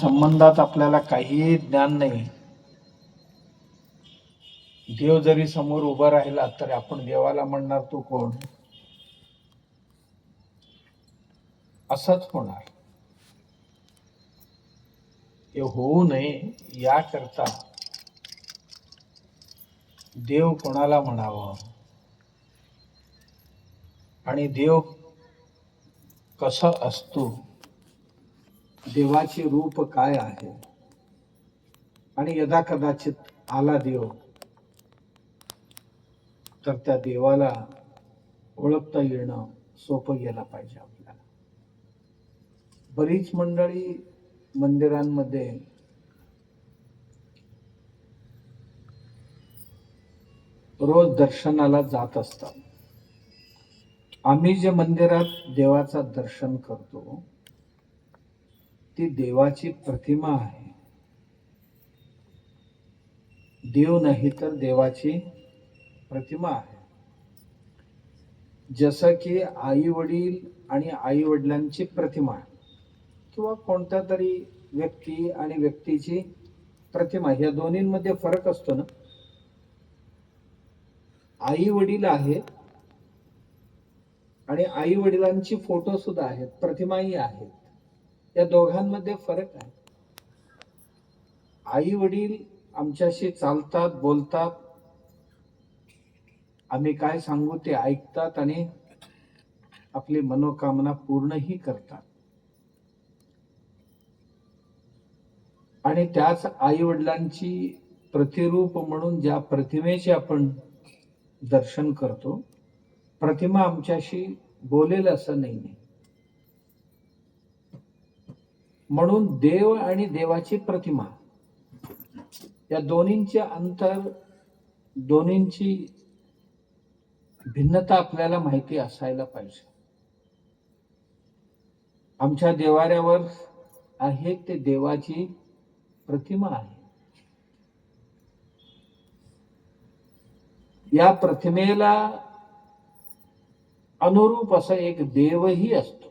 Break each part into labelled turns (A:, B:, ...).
A: संबंधात आपल्याला काहीही ज्ञान नाही. देव जरी समोर उभा राहिला तर आपण देवाला म्हणणार तू कोण, असंच होणार. हे होऊ नये याकरता देव कोणाला म्हणावं आणि देव कसं असतो, देवाचे रूप काय आहे, आणि यदा कदाचित आला देव तर त्या देवाला ओळखता येणं सोपं गेलं पाहिजे आपल्याला. बरीच मंडळी मंदिरांमध्ये रोज दर्शनाला जात असतात. आम्ही जे मंदिरात देवाचा दर्शन करतो ती देवाची प्रतिमा आहे, देव नाही तर देवाची प्रतिमा आहे. जसं की आई वडील आणि आई वडिलांची प्रतिमा किंवा कोणत्या तरी व्यक्ती आणि व्यक्तीची प्रतिमा, या दोन्हींमध्ये फरक असतो ना. आई वडील आहेत आणि आई वडिलांची फोटो सुद्धा आहेत, प्रतिमाही आहेत. या दोघांमध्ये फरक आहे. आई वडील आमच्याशी चालतात, बोलतात, आम्ही काय सांगू ते ऐकतात आणि आपली मनोकामना पूर्णही करतात. आणि त्याच आई वडिलांची प्रतिरूप म्हणून ज्या प्रतिमेचे आपण दर्शन करतो, प्रतिमा आमच्याशी बोलेल असं नाही. म्हणून देव आणि देवाची प्रतिमा या दोन्हींचे अंतर, दोन्हींची भिन्नता आपल्याला माहिती असायला पाहिजे. आमच्या देवाऱ्यावर आहे ते देवाची प्रतिमा आहे. या प्रतिमेला अनुरूप असा एक देवही असतो.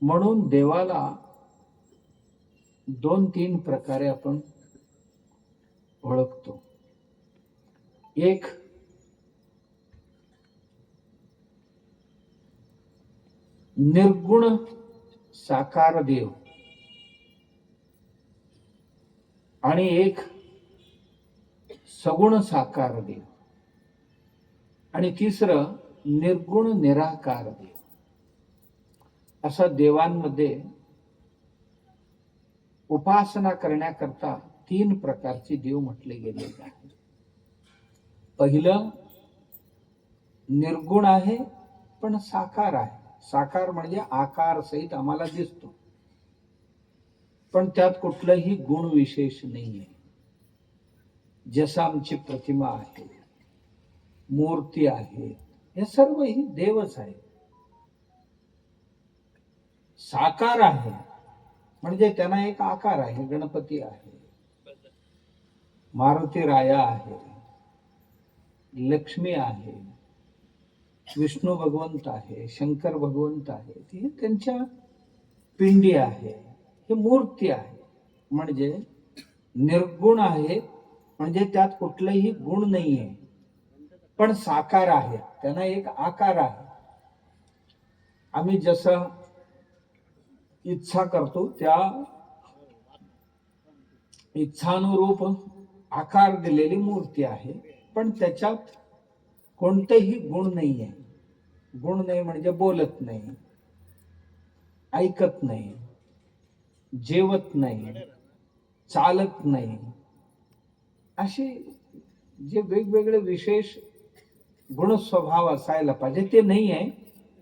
A: म्हणून देवाला 2-3 प्रकारे आपण ओळखतो. एक निर्गुण साकार देव आणि एक सगुण साकार देव आणि तिसरं निर्गुण निराकार देव. असं देवांमध्ये उपासना करण्याकरता 3 प्रकारचे देव म्हटले गेलेले आहेत. पहिलं निर्गुण आहे पण साकार आहे. साकार म्हणजे आकार सहित आम्हाला दिसतो, पण त्यात कुठलंही गुण विशेष नाहीये. जसं आमची प्रतिमा आहे, मूर्ती आहे, हे सर्व ही देवच आहे. साकार आहे म्हणजे त्यांना एक आकार आहे. गणपती आहे, मारुती राया आहे, लक्ष्मी आहे, विष्णू भगवंत आहे, शंकर भगवंत आहे, हे त्यांच्या पिंडी आहे, हे मूर्ती आहे. म्हणजे निर्गुण आहे म्हणजे त्यात कुठलाही गुण नाहीये, पण साकार आहे, त्यांना एक आकार आहे. आम्ही जसं इच्छा करतो त्या इच्छानुरूप आकार दिलेली मूर्ती आहे, पण त्याच्यात कोणतेही गुण नाहीये. गुण नाही म्हणजे बोलत नाही, ऐकत नाही, जेवत नाही, चालत नाही, असे जे वेगवेगळे विशेष गुण स्वभाव असायला पाहिजे ते नाही आहे,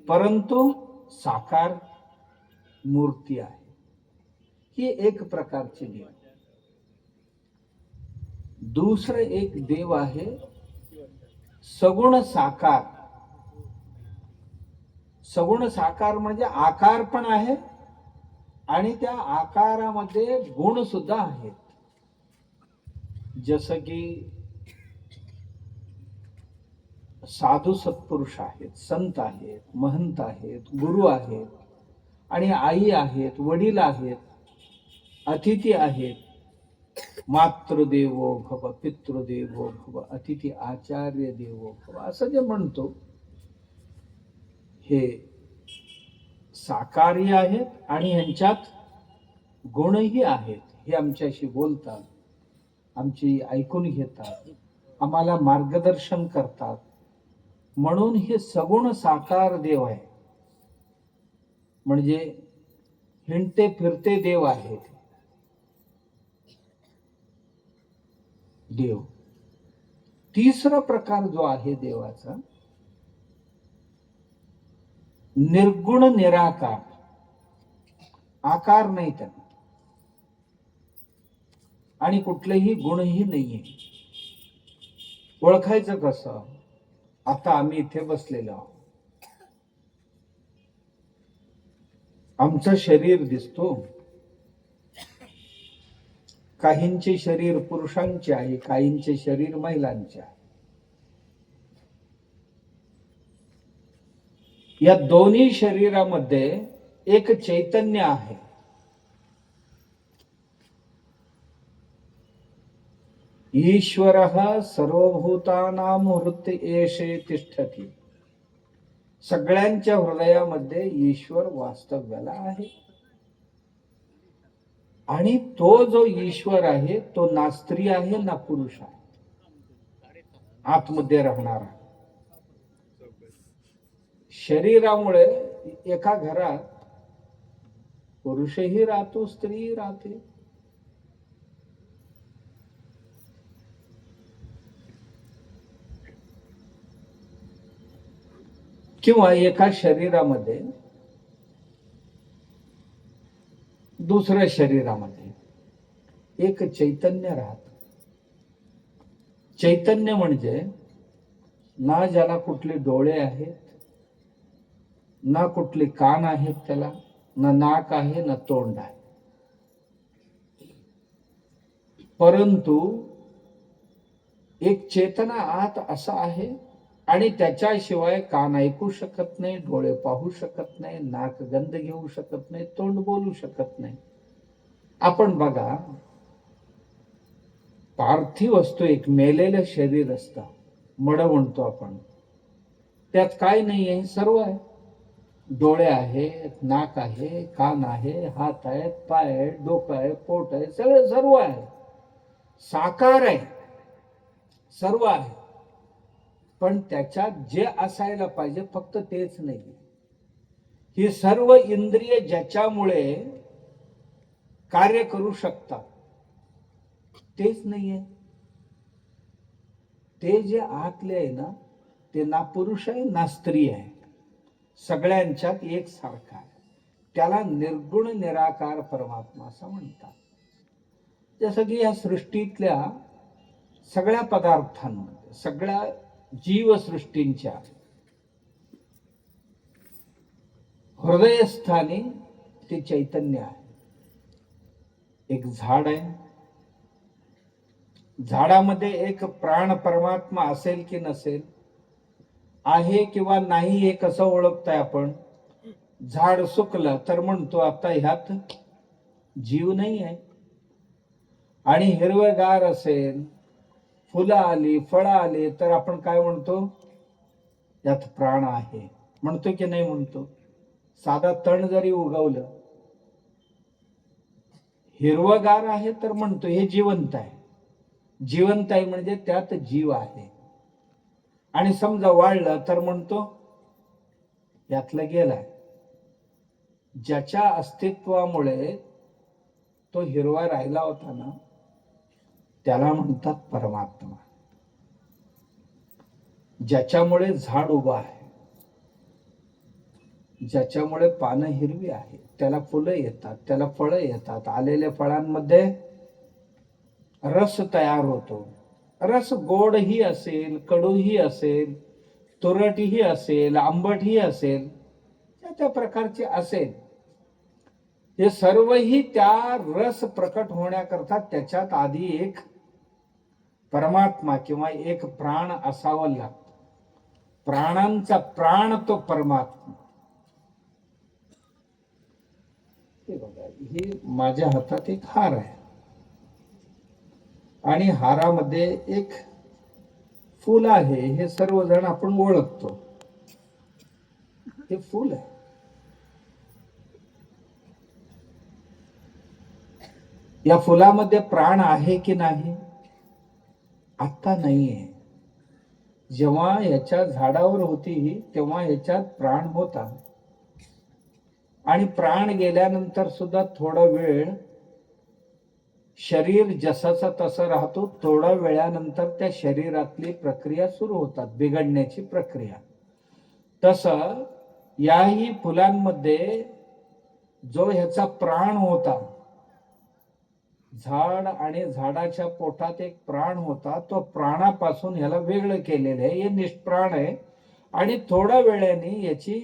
A: परंतु साकार मूर्ती आहे. ही एक प्रकारची देव. दुसरं एक देव आहे सगुण साकार. सगुण साकार म्हणजे आकार पण आहे आणि त्या आकारामध्ये गुण सुद्धा आहेत. जसं की साधू सत्पुरुष आहेत, संत आहेत, महंत आहेत, गुरु आहेत, आणि आई आहेत, वडील आहेत, अतिथी आहेत. मातृदेवो भव, पितृदेवो भव, अतिथी आचार्य देवो भव, असं जे म्हणतो हे साकारी आहेत आणि ह्यांच्यात गुणही आहेत. हे आमच्याशी बोलतात, आमची ऐकून घेतात, आम्हाला मार्गदर्शन करतात. म्हणून हे सगुण साकार देव आहे. म्हणजे हिंडते फिरते देव आहेत देव. तिसरा प्रकार जो आहे देवाचा, निर्गुण निराकार. आकार नाही त्यांना आणि कुठलेही गुणही नाहीये. ओळखायचं कसं? आता आम्ही इथे बसलेलो आहोत, आमचं शरीर दिसतो. काहींचे शरीर पुरुषांचे आहे, काहींचे शरीर महिलांचे आहे. या दोन्ही शरीरामध्ये एक चैतन्य आहे. ईश्वरः सर्वभूतानां हृदयेषे तिष्ठति. सगळ्यांच्या हृदयामध्ये ईश्वर वास्तव्याला आहे. आणि तो जो ईश्वर आहे तो ना स्त्री आहे ना पुरुष आहे, आतमध्ये राहणारा. शरीरामुळे एका घरात पुरुषही राहतो, स्त्रीही राहते. किंवा एका शरीरामध्ये दुसऱ्या शरीरामध्ये एक चैतन्य राहत. चैतन्य म्हणजे ना ज्याला कुठले डोळे आहेत, ना कुठले कान आहेत त्याला, ना नाक आहे, ना तोंड आहे. परंतु एक चेतना आत असा आहे आणि त्याच्याशिवाय कान ऐकू शकत नाही, डोळे पाहू शकत नाही, नाक गंध घेऊ शकत नाही, तोंड बोलू शकत नाही. आपण बघा, पार्थिव असतो, एक मेलेलं शरीर असतं, मड म्हणतो आपण. त्यात काय नाहीये, सर्व आहे. डोळे आहेत, नाक आहे, कान आहे, हात आहेत, पाय आहेत, डोकं आहे, पोट आहे, सगळं सर्व आहे. साकार आहे, सर्व आहे. पण त्याच्यात जे असायला पाहिजे फक्त तेच नाही. ही सर्व इंद्रिय ज्याच्यामुळे कार्य करू शकतात तेच नाहीये. ते जे आतले आहे ना, ते ना पुरुष आहे ना स्त्री आहे, सगळ्यांच्यात एक सारखा आहे. त्याला निर्गुण निराकार परमात्मा असं म्हणतात. जसं की या सृष्टीतल्या सगळ्या पदार्थांमध्ये, सगळ्या जीवसृष्टींच्या हृदयस्थानी ते चैतन्य आहे. एक झाड आहे, झाडामध्ये एक प्राण परमात्मा असेल की नसेल, आहे किंवा नाही हे कसं ओळखताय आपण? झाड सुकलं तर म्हणतो आता ह्यात जीव नाही आहे. आणि हिरवेगार असेल, फुलं आली, फळं आली तर आपण काय म्हणतो? यात प्राण आहे म्हणतो की नाही म्हणतो? साधा तण जरी उगवलं, हिरवगार आहे तर म्हणतो हे जिवंत आहे. जिवंत आहे म्हणजे त्यात जीव आहे. आणि समजा वाळलं तर म्हणतो यातलं गेलाय. ज्याच्या अस्तित्वामुळे तो हिरवा राहिला होता ना, त्याला म्हणतात परमात्मा. ज्याच्यामुळे झाड उभं आहे, ज्याच्यामुळे पानं हिरवी आहेत, त्याला फुलं येतात, त्याला फळं येतात, आलेल्या फळांमध्ये रस तयार होतो. रस गोडही असेल, कडूही असेल, तुरटही असेल, आंबटही असेल, त्या प्रकारचे असेल. हे सर्वही त्या रस प्रकट होण्याकरता त्याच्यात आधी एक परमात्मा किंवा एक प्राण असावं लागतं. प्राणांचा प्राण तो परमात्मा. हे बघा, हे माझ्या हातात एक हार आहे आणि हारामध्ये एक फूल आहे. हे सर्वजण आपण ओळखतो. हे फूल आहे. या फुलामध्ये प्राण आहे की नाही? आता नाहीये. जेव्हा याच्या झाडावर होती तेव्हा याच्यात प्राण होता आणि प्राण गेल्यानंतर सुद्धा थोडा वेळ शरीर जसाचा तसं राहतो. थोड्या वेळानंतर त्या शरीरातली प्रक्रिया सुरू होतात, बिघडण्याची प्रक्रिया. तसं याही फुलांमध्ये जो ह्याचा प्राण होता, झाड आणि झाडाच्या पोटात एक प्राण होता, तो प्राणापासून ह्याला वेगळं केलेलं आहे. हे निष्प्राण आहे आणि थोड्या वेळाने याची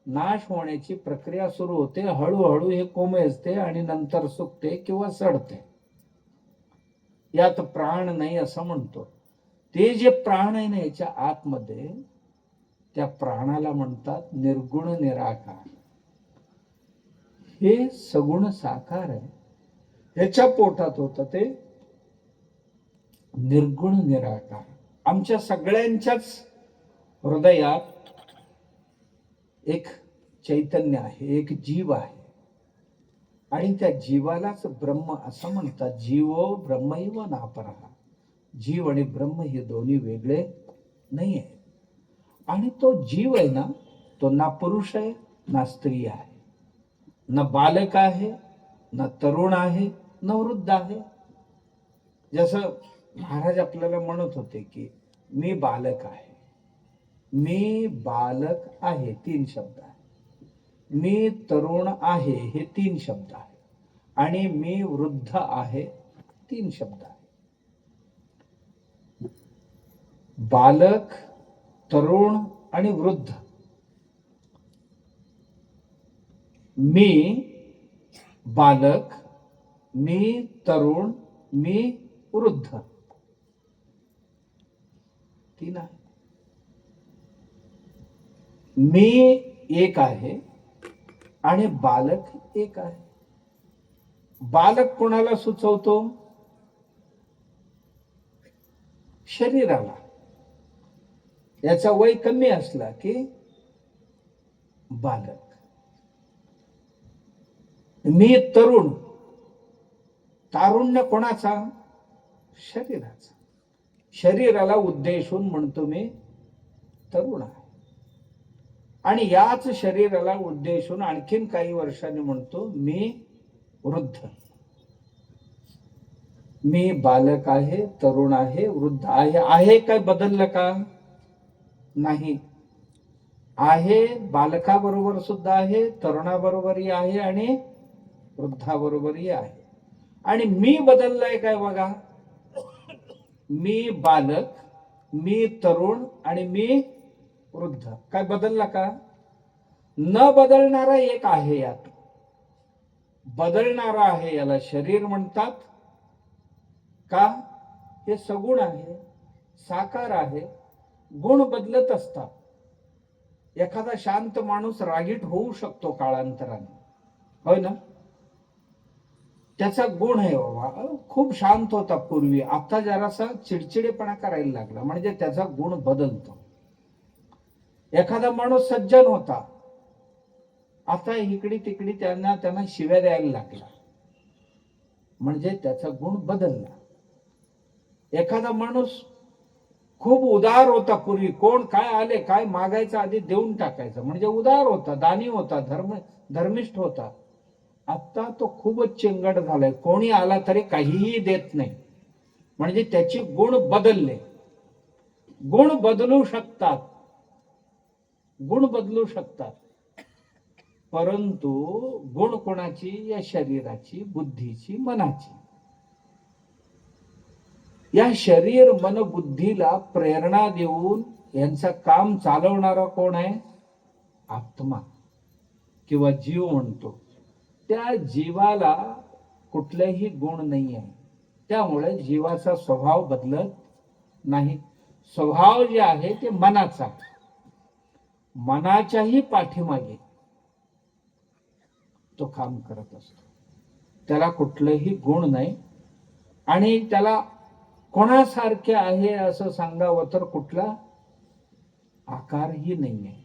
A: नाश होण्याची प्रक्रिया सुरू होते. हळूहळू हे कोमेजते आणि नंतर सुकते किंवा सडते. यात प्राण नाही असं म्हणतो. ते जे प्राण आहे ना याच्या आतमध्ये, त्या प्राणाला म्हणतात निर्गुण निराकार. हे सगुण साकार आहे. ह्याच्या पोटात होतं ते निर्गुण निराकार. आमच्या सगळ्यांच्याच हृदयात एक चैतन्य आहे, एक जीव आहे आणि त्या जीवालाच ब्रह्म असं म्हणतात. जीवो ब्रह्मैव नापरः. जीव आणि ब्रह्म हे दोन्ही वेगळे नाही आहे. आणि तो जीव आहे ना, तो ना पुरुष आहे ना स्त्री आहे, न बालक आहे न तरुण आहे न वृद्ध आहे. जसं महाराज आपल्याला म्हणत होते की मी बालक आहे, मी बालक आहे, 3 शब्द आहे. मी तरुण आहे, हे 3 शब्द आहे. आणि मी वृद्ध आहे, 3 शब्द आहे. बालक, तरुण आणि वृद्ध. मी बालक, मी तरुण, मी वृद्ध, 3 आहे. मी एक आहे आणि बालक एक आहे. बालक कोणाला सुचवतो? शरीराला. याचा वय कमी असला की बालक. मी तरुण. तारुण्य कोणाचा? शरीराचा. शरीराला उद्देशून म्हणतो मी तरुण आहे. आणि याच शरीराला उद्देशून आणखीन काही वर्षांनी म्हणतो मी वृद्ध. मी बालक आहे, तरुण आहे, वृद्ध आहे. आहे काय बदललं का? नाही. आहे, बालकाबरोबर सुद्धा आहे, तरुणाबरोबरही आहे आणि वृद्धाबरोबरही आहे. आणि मी बदललाय काय बघा. मी बालक, मी तरुण आणि मी वृद्ध. काय बदलला का? न बदलणारा एक आहे. यात बदलणारा आहे, याला शरीर म्हणतात. का? हे सगुण आहे, साकार आहे. गुण बदलत असतात. एखादा शांत माणूस रागीट होऊ शकतो काळांतराने, होय ना? त्याचा गुण आहे बाबा. खूप शांत होता पूर्वी, आता जरासा चिडचिडेपणा करायला लागला, म्हणजे त्याचा गुण बदलतो. एखादा माणूस सज्जन होता, आता इकडे तिकडे त्यांना शिव्या द्यायला लागला, म्हणजे त्याचा गुण बदलला. एखादा माणूस खूप उदार होता पूर्वी, कोण काय आले काय मागायचं आधी देऊन टाकायचं, म्हणजे उदार होता, दानी होता, धर्मिष्ठ होता. आता तो खूपच चिंगट झालाय, कोणी आला तरी काहीही देत नाही, म्हणजे त्याचे गुण बदलले. गुण बदलू शकतात, गुण बदलू शकतात, परंतु गुण कोणाची? या शरीराची, बुद्धीची, मनाची. या शरीर मन बुद्धीला प्रेरणा देऊन यांचं काम चालवणारा कोण आहे? आत्मा किंवा जीव म्हणतो. त्या जीवाला कुठलेही गुण नाही आहे, त्यामुळे जीवाचा स्वभाव बदलत नाही. स्वभाव जे आहे ते मनाचा. मनाच्याही पाठीमागे तो काम करत असतो. त्याला कुठलंही गुण नाही आणि त्याला कोणासारखे आहे असं सांगावं तर कुठला आकारही नाहीये.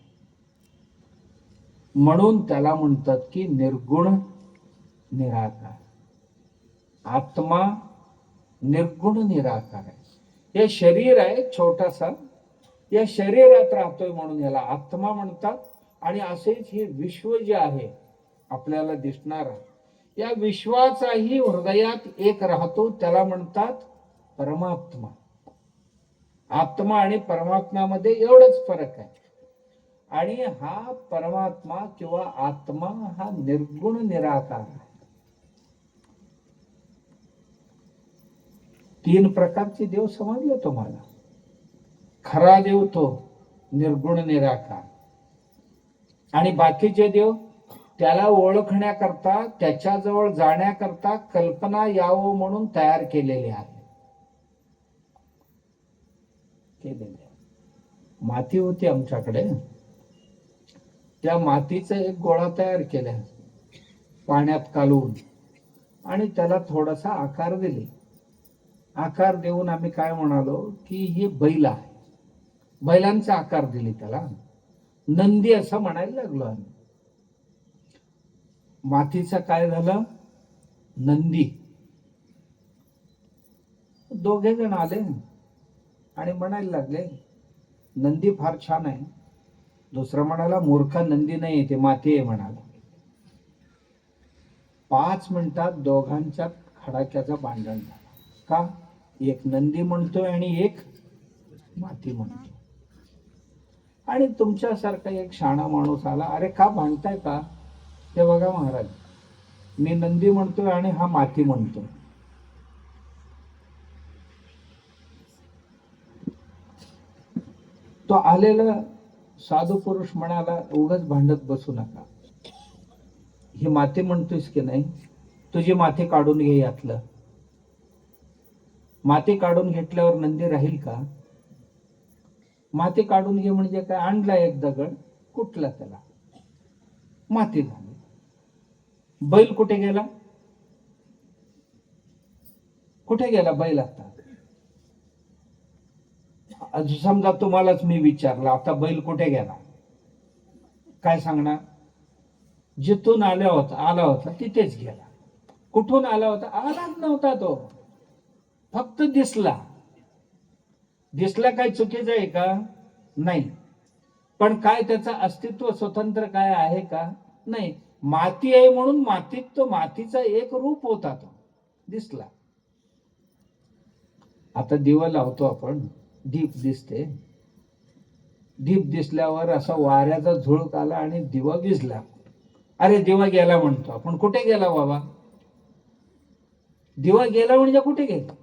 A: म्हणून त्याला म्हणतात की निर्गुण निराकार. आत्मा निर्गुण निराकार आहे. हे शरीर आहे छोटासा, या शरीरात राहतोय म्हणून याला आत्मा म्हणतात. आणि असेच हे विश्व जे आहे आपल्याला दिसणार, या विश्वाचाही हृदयात एक राहतो, त्याला म्हणतात परमात्मा. आत्मा आणि परमात्म्यामध्ये एवढंच फरक आहे. आणि हा परमात्मा किंवा आत्मा हा निर्गुण निराकार आहे. 3 प्रकारचे देव समजले तुम्हाला. खरा देव तो निर्गुण निराकार, आणि बाकीचे देव त्याला ओळखण्याकरता, त्याच्याजवळ जाण्याकरता कल्पना यावं म्हणून तयार केलेले आहे. माती होती आमच्याकडे, त्या मातीचा एक गोळा तयार केला पाण्यात कालवून, आणि त्याला थोडासा आकार दिले. आकार देऊन आम्ही काय म्हणालो की हे बैल आहे. बैलांचा आकार दिले त्याला, नंदी असं म्हणायला लागलो आम्ही. मातीचा काय झालं, नंदी. दोघे जण आले आणि म्हणायला लागले नंदी फार छान आहे. दुसरा म्हणाला मूर्खा, नंदी नाही, ते माती आहे म्हणाला. 5 मिनिटात दोघांच्या खडाक्याचं भांडण झालं. का? एक नंदी म्हणतोय आणि एक माती म्हणतोय. आणि तुमच्यासारखा एक शाणा माणूस आला, अरे का भांडताय का? ते बघा महाराज, मी नंदी म्हणतोय आणि हा माती म्हणतोय. तो आलेला साधू पुरुष म्हणाला, उगाच भांडत बसू नका. ही माती म्हणतोयस की नाही, तुझी माती काढून घे यातलं. माती काढून घेतल्यावर नंदी राहील का? माती काढून घे म्हणजे काय? आणला एक दगड, कुठला त्याला, माती झाली. बैल कुठे गेला? कुठे गेला बैल? आता समजा तुम्हालाच मी विचारलं, आता बैल कुठे गेला, काय सांगणार? जिथून आला होता तिथेच गेला. कुठून आला होता? आलाच नव्हता तो, फक्त दिसला. दिसला काय चुकीचं आहे का? नाही. पण काय त्याचं अस्तित्व स्वतंत्र काय आहे का? नाही. माती आहे म्हणून मातीत तो मातीचा एक रूप होता, तो दिसला. आता दिवा लावतो आपण, दीप दिसते. दीप दिसल्यावर असा वाऱ्याचा झुळूक आला आणि दिवा विझला. अरे दिवा गेला म्हणतो आपण. कुठे गेला बाबा? दिवा गेला म्हणजे कुठे गेला?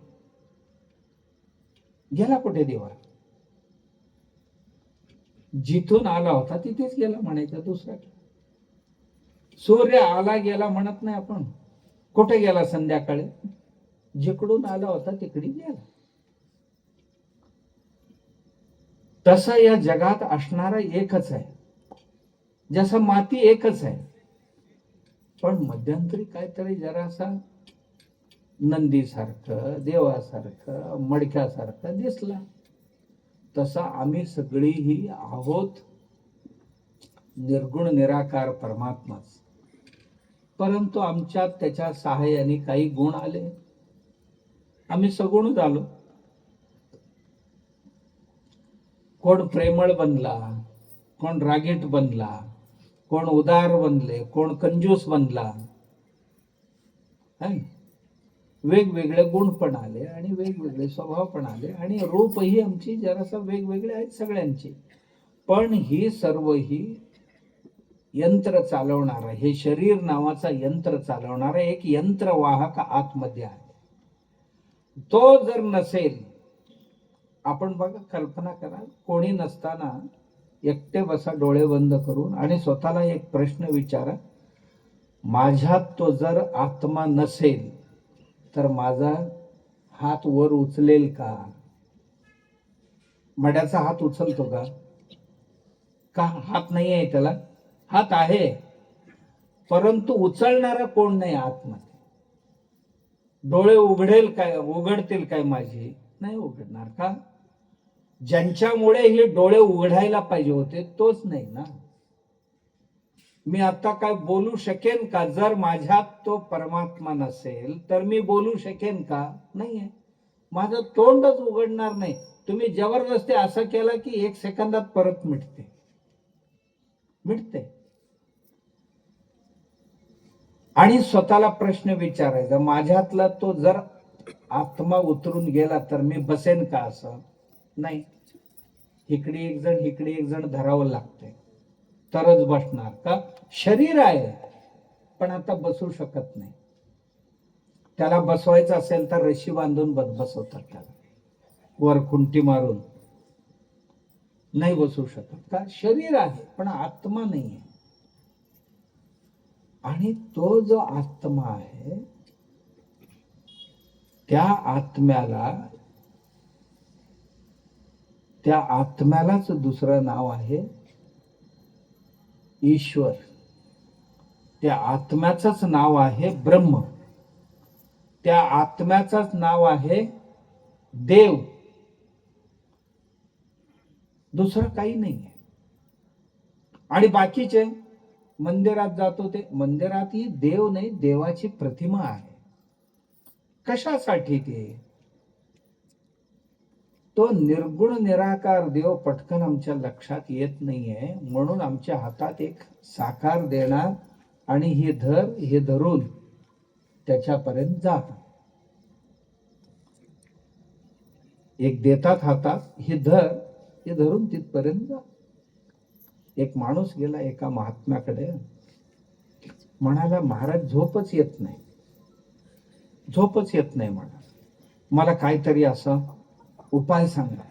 A: गेला कुठे दिवा? जिथून आला होता तिथेच गेला म्हणायचं. दुसरा सूर्य आला गेला म्हणत नाही आपण. कुठे गेला? संध्याकाळी जिकडून आला होता तिकडे गेला. तसा या जगात असणारा एकच आहे, जसं माती एकच आहे. पण मध्यंतरी काहीतरी जरासा नंदीसारखं, देवासारखं, मडक्यासारखं दिसला. तसा आम्ही सगळीही आहोत निर्गुण निराकार परमात्माच. परंतु आमच्यात त्याच्या सहाय्याने काही गुण आले, आम्ही सगुण झालो. कोण प्रेमळ बनला, कोण रागीट बनला, कोण उदार बनले, कोण कंजूस बनला. वेगवेगळे गुण पण आले आणि वेगवेगळे स्वभाव पण आले आणि रूपही आमची जरासा वेगवेगळे आहेत सगळ्यांची. पण ही सर्व ही यंत्र चालवणारा, हे शरीर नावाचा यंत्र चालवणारा एक यंत्रवाहक आतमध्ये आहे. तो जर नसेल, आपण बघा, कल्पना करा, कोणी नसताना एकटे बसा डोळे बंद करून आणि स्वतःला एक प्रश्न विचारा, माझ्यात तो जर आत्मा नसेल तर माझा हात वर उचलेल का? मड्याचा हात उचलतो का? का हात नाही आहे त्याला? हात आहे, परंतु उचलणारा कोण नाही आतमध्ये. डोळे उघडतील काय माझे? नाही उघडणार. का? ज्यांच्यामुळे हे डोळे उघडायला पाहिजे होते तोच नाही ना. मी आता काय बोलू शकेन का? जर माझ्यात तो परमात्मा नसेल तर मी बोलू शकेन का? नाहीये. माझं तोंडच उघडणार नाही. तुम्ही जबरदस्ती असं केलं की 1 सेकंदात परत मिटते. आणि स्वतःला प्रश्न विचारायचा, माझ्यातला तो जर आत्मा उतरून गेला तर मी बसेन का? असं नाही. इकडे एक जण धरावं लागतंय तरच बसणार. का? शरीर आहे पण आता बसू शकत नाही. त्याला बसवायचं असेल तर रशी बांधून बसवतात त्याला, वर खुंटी मारून. नाही बसू शकत. का? शरीर आहे पण आत्मा नाही आहे. आणि तो जो आत्मा आहे त्या आत्म्यालाच दुसरं नाव आहे ईश्वर. त्या आत्म्याचंच नाव आहे ब्रह्म. त्या आत्म्याचंच नाव आहे देव. दुसरं काही नाही. आणि बाकीचे मंदिरात जातो ते मंदिरात ही देव नाही, देवाची प्रतिमा आहे. कशासाठी? तो निर्गुण निराकार देव पटकन आमच्या लक्षात येत नाहीये. म्हणून आमच्या हातात एक साकार देणार आणि हे धरून त्याच्यापर्यंत जा. एक देतात हातात, हे धरून तिथपर्यंत जा. एक माणूस गेला एका महात्म्याकडे, म्हणाला महाराज झोपच येत नाही म्हणाला, मला काहीतरी असं उपाय सांगा.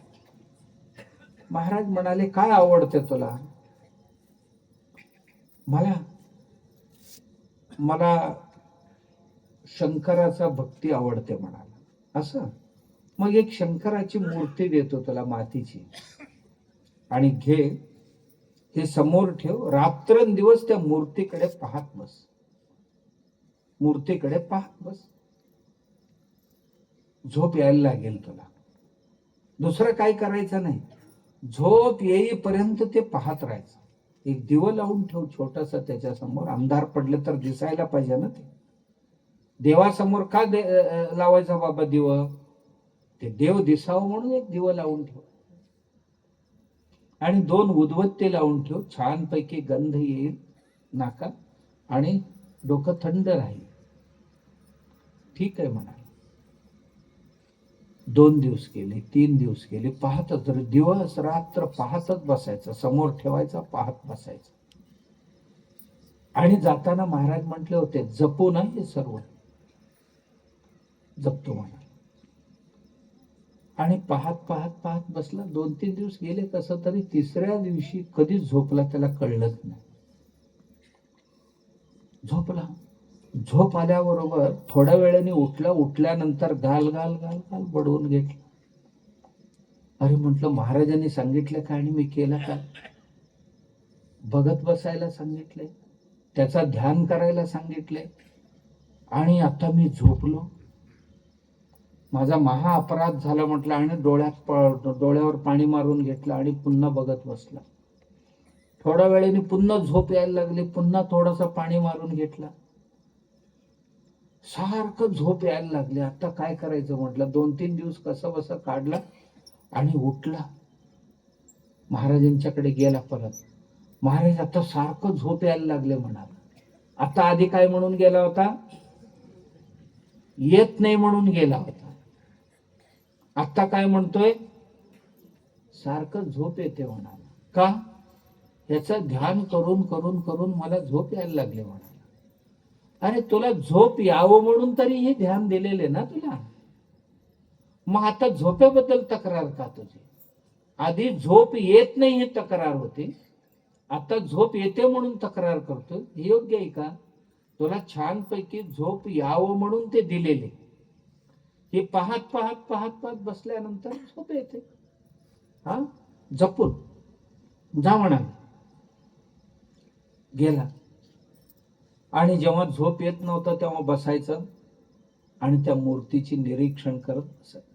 A: महाराज म्हणाले काय आवडते तुला? मला शंकराचा भक्ती आवडते म्हणाला. असं? मग एक शंकराची मूर्ती देतो तुला मातीची, आणि घे, हे समोर ठेव, रात्रंदिवस त्या मूर्तीकडे पाहत बस. झोप यायला लागेल तुला. दुसरं काय करायचं नाही. झोप येईपर्यंत ते पाहत राहायचं. एक दिवा लावून ठेव छोटासा त्याच्या समोर. अंधार पडले तर दिसायला पाहिजे ना. ते देवासमोर का लावायचा बाबा दिव? ते देव दिसावं म्हणून एक दिवा लावून ठेव. आणि 2 उदबत्ती लावून ठेव. छानपैकी गंध येईल नाका आणि डोकं थंड राहील. ठीक आहे म्हणा. 2 दिवस गेले, 3 दिवस गेले, पाहतच दिवस रात्र पाहतच बसायचं. समोर ठेवायचा, पाहत बसायचं. आणि जाताना महाराज म्हटले होते जपू ना हे सर्व. जपतो म्हणा. आणि पाहत बसला. 2-3 दिवस गेले कसं तरी. 3ऱ्या दिवशी कधी झोपला त्याला कळलंच नाही. झोपला. झोप आल्याबरोबर थोड्या वेळाने उठला. उठल्यानंतर गाल बडवून घेतला. अरे म्हटलं महाराजांनी सांगितलं काय आणि मी केलं काय? बघत बसायला सांगितले, त्याचा ध्यान करायला सांगितले, आणि आता मी झोपलो. माझा महा अपराध झाला म्हटलं. आणि डोळ्यावर पाणी मारून घेतलं आणि पुन्हा बघत बसला. थोड्या वेळाने पुन्हा झोप यायला लागली. पुन्हा थोडस पाणी मारून घेतला. सारखं झोप यायला लागली. आता काय करायचं म्हटलं. 2-3 दिवस कसं बसं काढला आणि उठला. महाराजांच्याकडे गेला परत. महाराज आता सारखं झोप यायला लागले म्हणाला. आता आधी काय म्हणून गेला होता? येत नाही म्हणून गेला होता. आता काय म्हणतोय? सारखं झोप येते म्हणाला. का? याचं ध्यान करून मला झोप यायला लागले म्हणाला. अरे तुला झोप यावं म्हणून तरी हे ध्यान दिलेले ना तुला. मग आता झोपेबद्दल तक्रार का तुझी? आधी झोप येत नाही हे तक्रार होती, आता झोप येते म्हणून तक्रार करतो. हे योग्य आहे का? तुला छानपैकी झोप यावं म्हणून ते दिलेले. हे पाहत बसल्यानंतर झोप येते. हा, जपून जा म्हणाले. गेला. आणि जेव्हा झोप येत नव्हतं तेव्हा बसायचं आणि त्या मूर्तीची निरीक्षण करत बसायचं.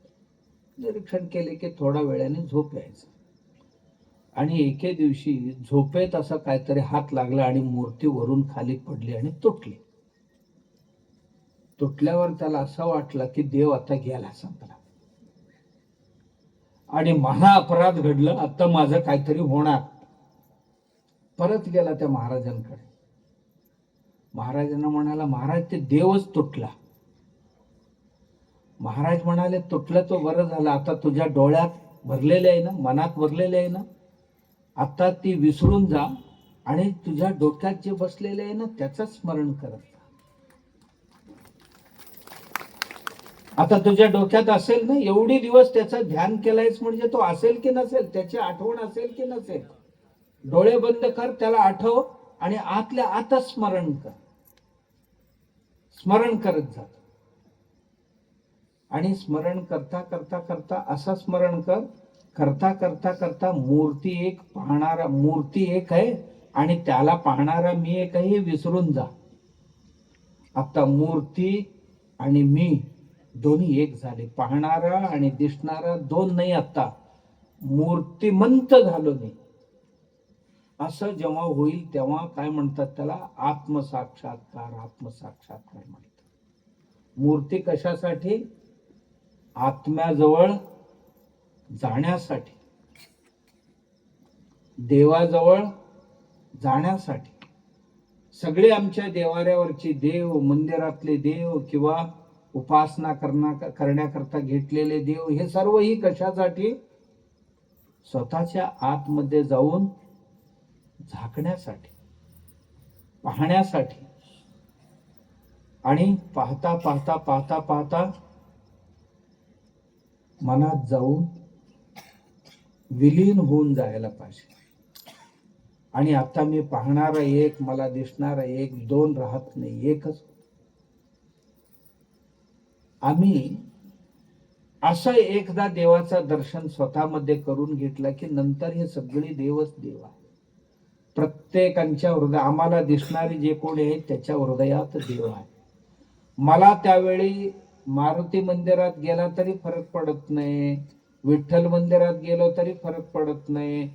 A: निरीक्षण केले की थोड्या वेळाने झोप यायचं. आणि एके दिवशी झोपेत असं काहीतरी हात लागला आणि मूर्ती वरून खाली पडली आणि तुटली. तुटल्यावर त्याला असं वाटलं की देव आता गेला, संपला आणि महा अपराध घडलं, आता माझं काहीतरी होणार. परत गेला त्या महाराजांकडे. महाराजांना म्हणाला, महाराज ते देवच तुटला. महाराज म्हणाले, तुटलं तो बरं झालं, आता तुझ्या डोळ्यात भरलेले आहे ना, मनात भरलेले आहे ना, आता ती विसरून जा आणि तुझ्या डोक्यात जे बसलेले आहे ना त्याचं स्मरण करत. आता तुझ्या डोक्यात असेल ना, एवढी दिवस त्याचं ध्यान केलंयस म्हणजे तो असेल की नसेल, त्याची आठवण असेल की नसेल, डोळे बंद कर, त्याला आठव आणि आतल्या आतच स्मरण कर. स्मरण करत जा आणि स्मरण करता करता करता असं स्मरण कर, करता करता करता मूर्ती एक पाहणारा, मूर्ती एक आहे आणि त्याला पाहणारा मी एक आहे, विसरून जा. आता मूर्ती आणि मी दोन्ही एक झाले, पाहणारा आणि दिसणारा दोन नाही, आता मूर्तिमंत झालो मी. असं जेव्हा होईल तेव्हा काय म्हणतात त्याला, आत्मसाक्षात्कार. आत्मसाक्षात्कार म्हणतात. मूर्ती कशासाठी? आत्म्याजवळ जाण्यासाठी, देवाजवळ जाण्यासाठी. सगळे आमच्या देवाऱ्यावरचे देव, मंदिरातले देव किंवा उपासना करण्याकरता घेतलेले देव, हे सर्वही कशासाठी? स्वतःच्या आतमध्ये जाऊन झाकण्यासाठी, पाहण्यासाठी. आणि पाहता पाहता पाहता पाहता मनात जाऊन विलीन होऊन जायला पाहिजे. आणि आता मी पाहणारा एक, मला दिसणारा एक, दोन राहत नाही, एकच. आम्ही असं एकदा देवाचं दर्शन स्वतःमध्ये करून घेतलं की नंतर हे सगळे देवच देव आहे. प्रत्येकांच्या हृदय, आम्हाला दिसणारे जे कोणी आहे त्याच्या हृदयात देव आहे. मला त्यावेळी मारुती मंदिरात गेला तरी फरक पडत नाही, विठ्ठल मंदिरात गेलो तरी फरक पडत नाही,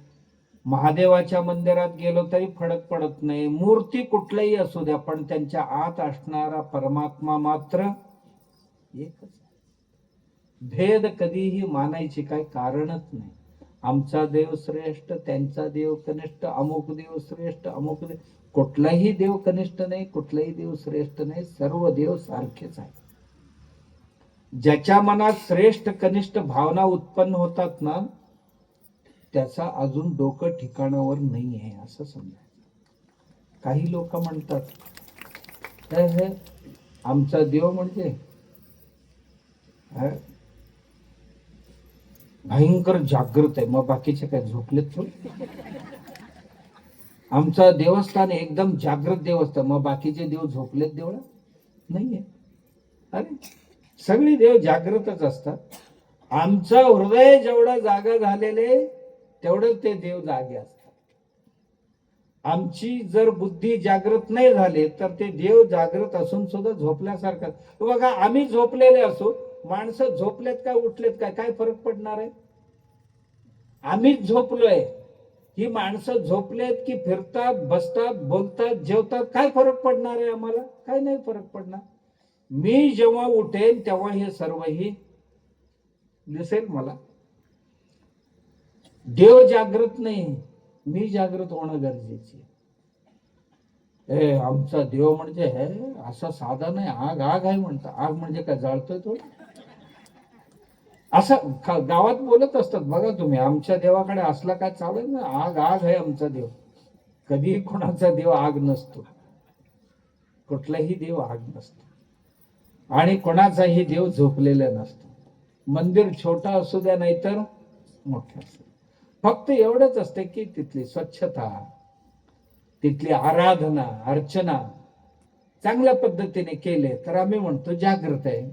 A: महादेवाच्या मंदिरात गेलो तरी फरक पडत नाही. मूर्ती कुठल्याही असू द्या, पण त्यांच्या आत असणारा परमात्मा मात्र एकच. भेद कधीही मानायचे काही कारणच नाही. आमचा देव श्रेष्ठ, त्यांचा देव कनिष्ठ, अमुक देव श्रेष्ठ, अमुक देव, कुठलाही देव कनिष्ठ नाही, कुठलाही देव श्रेष्ठ नाही, सर्व देव सारखेच आहे. ज्याच्या मनात श्रेष्ठ कनिष्ठ भावना उत्पन्न होतात ना, त्याचा अजून डोकं ठिकाणावर नाही आहे असं समजायचं. काही लोक म्हणतात हे आमचा देव म्हणजे भयंकर जागृत आहे, मग बाकीचे काय झोपलेत थोडे? आमचं देवस्थान एकदम जागृत देवस्थान, मग बाकीचे देव झोपलेत देवळात? नाहीये. अरे सगळे देव जागृतच असतात. आमचं हृदय जेवढं जागा झालेले तेवढं ते देव जागे असतात. आमची जर बुद्धी जागृत नाही झाली तर ते देव जागृत असून सुद्धा झोपल्यासारखं. बघा, आम्ही झोपलेले असो, माणसं झोपलेत काय उठलेत काय, काय फरक पडणार आहे? आम्हीच झोपलोय, ही माणसं झोपलेत की फिरतात, बसतात, बोलतात, जेवतात, काय फरक पडणार आहे आम्हाला? काय नाही फरक पडणार. मी जेव्हा उठेन तेव्हा हे सर्वही दिसेल मला. देव जागृत नाही, मी जागृत होणं गरजेचे. आमचा देव म्हणजे हे असा साधा नाही, आग आग आहे म्हणतात. आग म्हणजे काय, जाळतोय तो? असं गावात बोलत असतात बघा तुम्ही, आमच्या देवाकडे असला काय चालेल ना, आग आग आहे आमचा देव. कधीही कोणाचा देव आग नसतो, कुठलाही देव आग नसतो आणि कोणाचाही देव झोपलेला नसतो. मंदिर छोटा असू द्या नाहीतर मोठं असू, फक्त एवढंच असते की तिथली स्वच्छता, तिथली आराधना अर्चना चांगल्या पद्धतीने केले तर आम्ही म्हणतो जागृत आहे.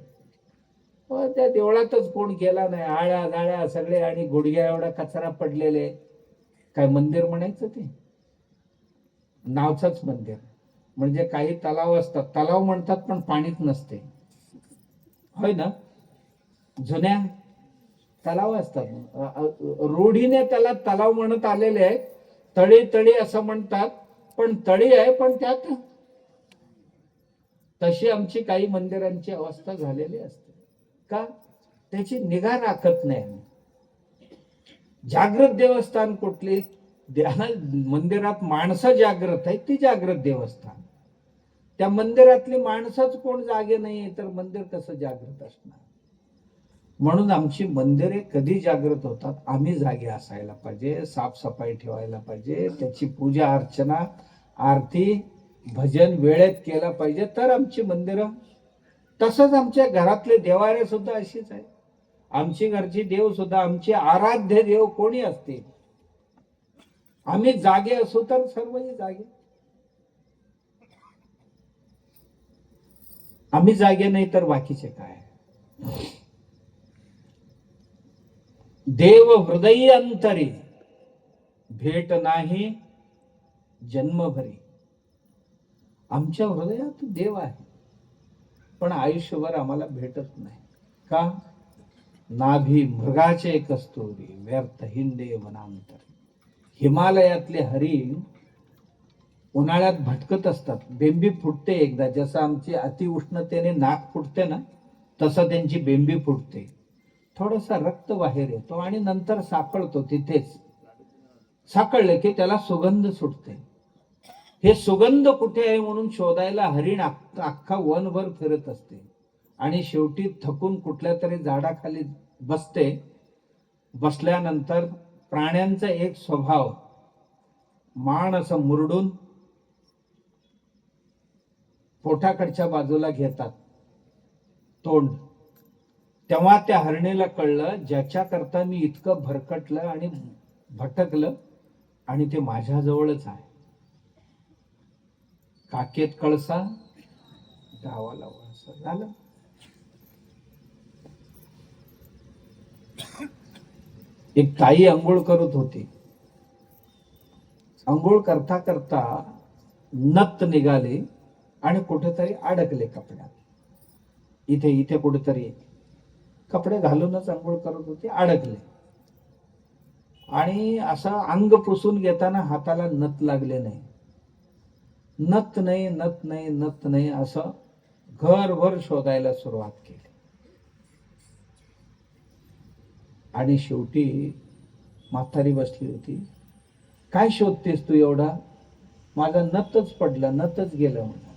A: त्या देवळातच कोण गेला नाही, आळ्या जाळ्या सगळे आणि गुडघ्या एवढा कचरा पडलेले, काय मंदिर म्हणायचं? ते नावचंच मंदिर. म्हणजे काही तलाव असतात, तलाव म्हणतात पण पाणीच नसते, होय ना. जुन्या तलाव असतात, रूढीने त्याला तलाव म्हणत आलेले आहेत. तळी तळी असं म्हणतात, पण तळी आहे पण त्यात तशी आमची काही मंदिरांची अवस्था झालेली असते. का? त्याची निगा राखत नाही. जागृत देवस्थान कुठली? मंदिरात माणसं जागृत आहेत, ती जागृत देवस्थान. त्या मंदिरातली माणसंच कोण जागे नाही तर मंदिर कसं जागृत असणार? म्हणून आमची मंदिरे कधी जागृत होतात? आम्ही जागे असायला पाहिजे, साफसफाई ठेवायला पाहिजे, त्याची पूजा अर्चना, आरती, भजन वेळेत केलं पाहिजे, तर आमची मंदिरं. तसंच आमच्या घरातले देवारे सुद्धा अशीच आहे. आमची घरची देव सुद्धा, आमचे आराध्य देव कोणी असतील, आम्ही जागे असू तर सर्वही जागे. आम्ही जागे नाही तर बाकीचे काय? देव हृदयी अंतरी भेट नाही जन्मभरी. आमच्या हृदयात देव आहे, पण आयुष्यभर आम्हाला भेटत नाही. का? नाभी मृगाचे कस्तुरी व्यर्थ हिंडे वनांतर. हिमालयातले हरिण उन्हाळ्यात भटकत असतात, बेंबी फुटते एकदा, जसं आमची अतिउष्णतेने नाक फुटते ना, तसं त्यांची बेंबी फुटते, थोडासा रक्त बाहेर येतो आणि नंतर सापडतो तिथेच. सापडले की त्याला सुगंध सुटते. हे सुगंध कुठे आहे म्हणून शोधायला हरिण अख्खा वनभर फिरत असते आणि शेवटी थकून कुठल्या तरी झाडाखाली बसते. बसल्यानंतर प्राण्यांचा एक स्वभाव, मान असं मुरडून पोटाकडच्या बाजूला घेतात, तोंड. तेव्हा त्या हरणीला कळलं, ज्याच्या करता मी इतकं भरकटलं आणि भटकलं आणि ते माझ्या जवळच आहे. काकेत कळसा गावाला वळसा. झालं. एक ताई अंघोळ करत होती. अंघोळ करता करता नथ निघाले आणि कुठेतरी अडकले कपड्यात. इथे इथे कुठेतरी कपडे घालूनच अंघोळ करत होते, अडकले. आणि असं अंग पुसून घेताना हाताला नथ लागले नाही. नथ नाही, नथ नाही, नथ नाही, असं घरभर शोधायला सुरुवात केली. आणि शेवटी म्हातारी बसली होती. काय शोधतेस तू एवढा? माझा नथच पडला, नथच गेलं म्हणा.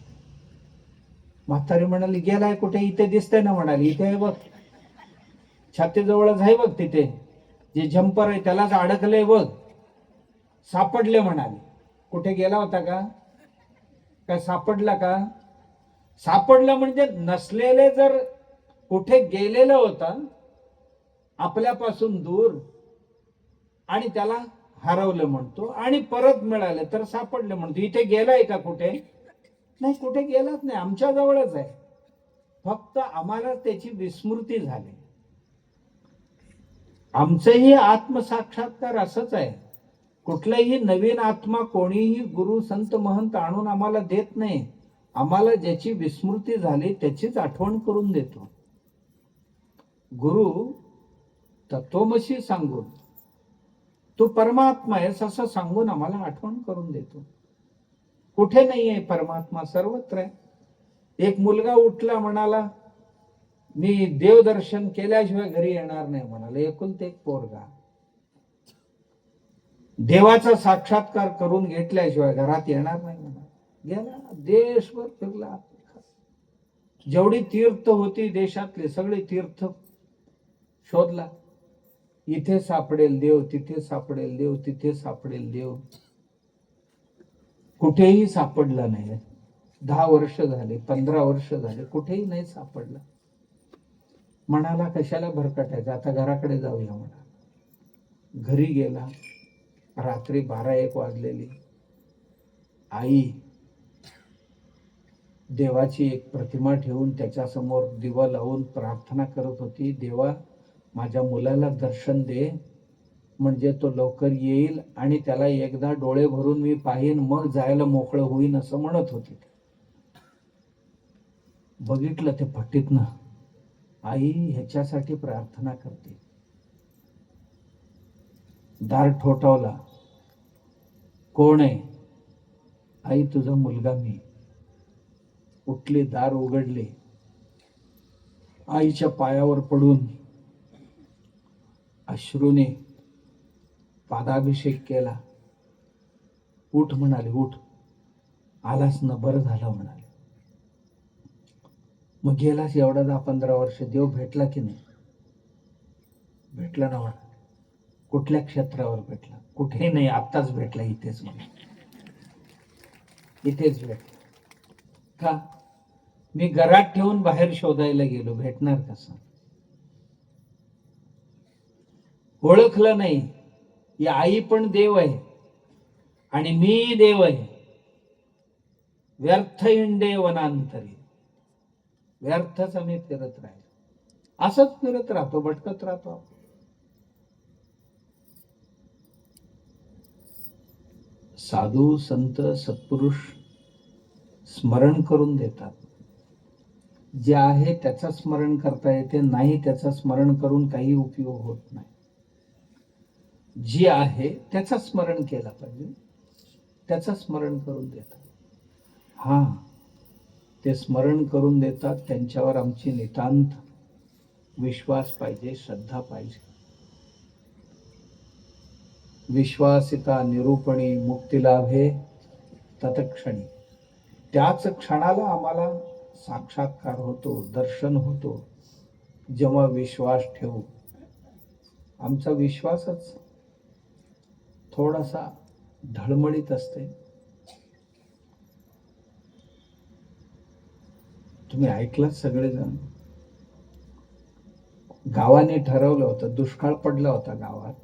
A: म्हातारी म्हणाली, गेलाय कुठे? इथे दिसतंय ना. म्हणाली, इथे आहे बघ, छातीजवळच आहे बघ, तिथे जे झंपर आहे त्यालाच अडकलंय बघ. सापडले म्हणाली. कुठे गेला होता का? काय सापडला का? सापडलं म्हणजे नसलेले जर कुठे गेलेलं होतं आपल्यापासून दूर आणि त्याला हरवलं म्हणतो, आणि परत मिळालं तर सापडलं म्हणतो. इथे गेलाय का कुठे? नाही, कुठे गेलाच नाही, आमच्या जवळच आहे, फक्त आम्हाला त्याची विस्मृती झाली. आमचंही आत्मसाक्षात्कार असंच आहे. कुठलाही नवीन आत्मा कोणीही गुरु संत महंत आणून आम्हाला देत नाही. आम्हाला ज्याची विस्मृती झाली त्याचीच आठवण करून देतो. गुरु तत्वमसी सांगून, तू परमात्मा आहेस असं सांगून आम्हाला आठवण करून देतो. कुठे नाही आहे परमात्मा? सर्वत्र आहे. एक मुलगा उठला, म्हणाला, मी देवदर्शन केल्याशिवाय घरी येणार नाही म्हणाला. एकुलते एक पोरगा देवाचा साक्षात्कार करून घेतल्याशिवाय घरात येणार नाही म्हणाला. गेला, देशभर फिरला, जेवढी तीर्थ होती देशातले सगळे तीर्थ शोधला. इथे सापडेल देव, तिथे सापडेल देव, तिथे सापडेल देव, कुठेही सापडला नाही. 10 वर्ष झाले, 15 वर्ष झाले, कुठेही नाही सापडला. म्हणाला, कशाला भरकटायचं, आता घराकडे जाऊया म्हणा. घरी गेला. रात्री 12-1 वाजलेली. आई देवाची एक प्रतिमा ठेवून त्याच्यासमोर दिवा लावून प्रार्थना करत होती. देवा, माझ्या मुलाला दर्शन दे, म्हणजे तो लवकर येईल आणि त्याला एकदा डोळे भरून मी पाहीन, मग जायला मोकळं होईन, असं म्हणत होती. बघितलं ते फटीतनं, आई ह्याच्यासाठी प्रार्थना करते. दार ठोठावला, कोण आहे? आई तुझा मुलगा मी. उठली, दार उघडले, आईच्या पायावर पडून अश्रूने पादाभिषेक केला. उठ म्हणाले, उठ, आलास ना, बरं झालं म्हणाले. मग गेलास एवढा 10-15 वर्ष, देव भेटला की नाही? भेटला ना म्हणा. कुठल्या क्षेत्रावर भेटला? कुठेही नाही, आत्ताच भेटला, इथेच म्हणा, इथेच भेटला. का? मी घरात ठेवून बाहेर शोधायला गेलो, भेटणार कसं? ओळखलं नाही, ही आई पण देव आहे आणि मी देव आहे. व्यर्थ हिंडे वनांतरी, व्यर्थच आम्ही फिरत राहिलो. असंच फिरत राहतो, भटकत राहतो. साधू संत सत्पुरुष स्मरण करून देतात. जे आहे त्याचं स्मरण करता येते, नाही त्याचं स्मरण करून काही उपयोग होत नाही. जे आहे त्याचं स्मरण केलं पाहिजे, त्याचं स्मरण करून देतात. हा, ते स्मरण करून देतात, त्यांच्यावर आमची नितांत विश्वास पाहिजे, श्रद्धा पाहिजे. विश्वासिता निरूपणी मुक्ती लाभे तत्क्षणी. त्याच क्षणाला आम्हाला साक्षात्कार होतो, दर्शन होतो, जेव्हा विश्वास ठेवू. आमचा विश्वासच थोडासा ढळमळीत असते. तुम्ही ऐकलं सगळेजण, गावाने ठरवलं होतं, दुष्काळ पडला होता गावात,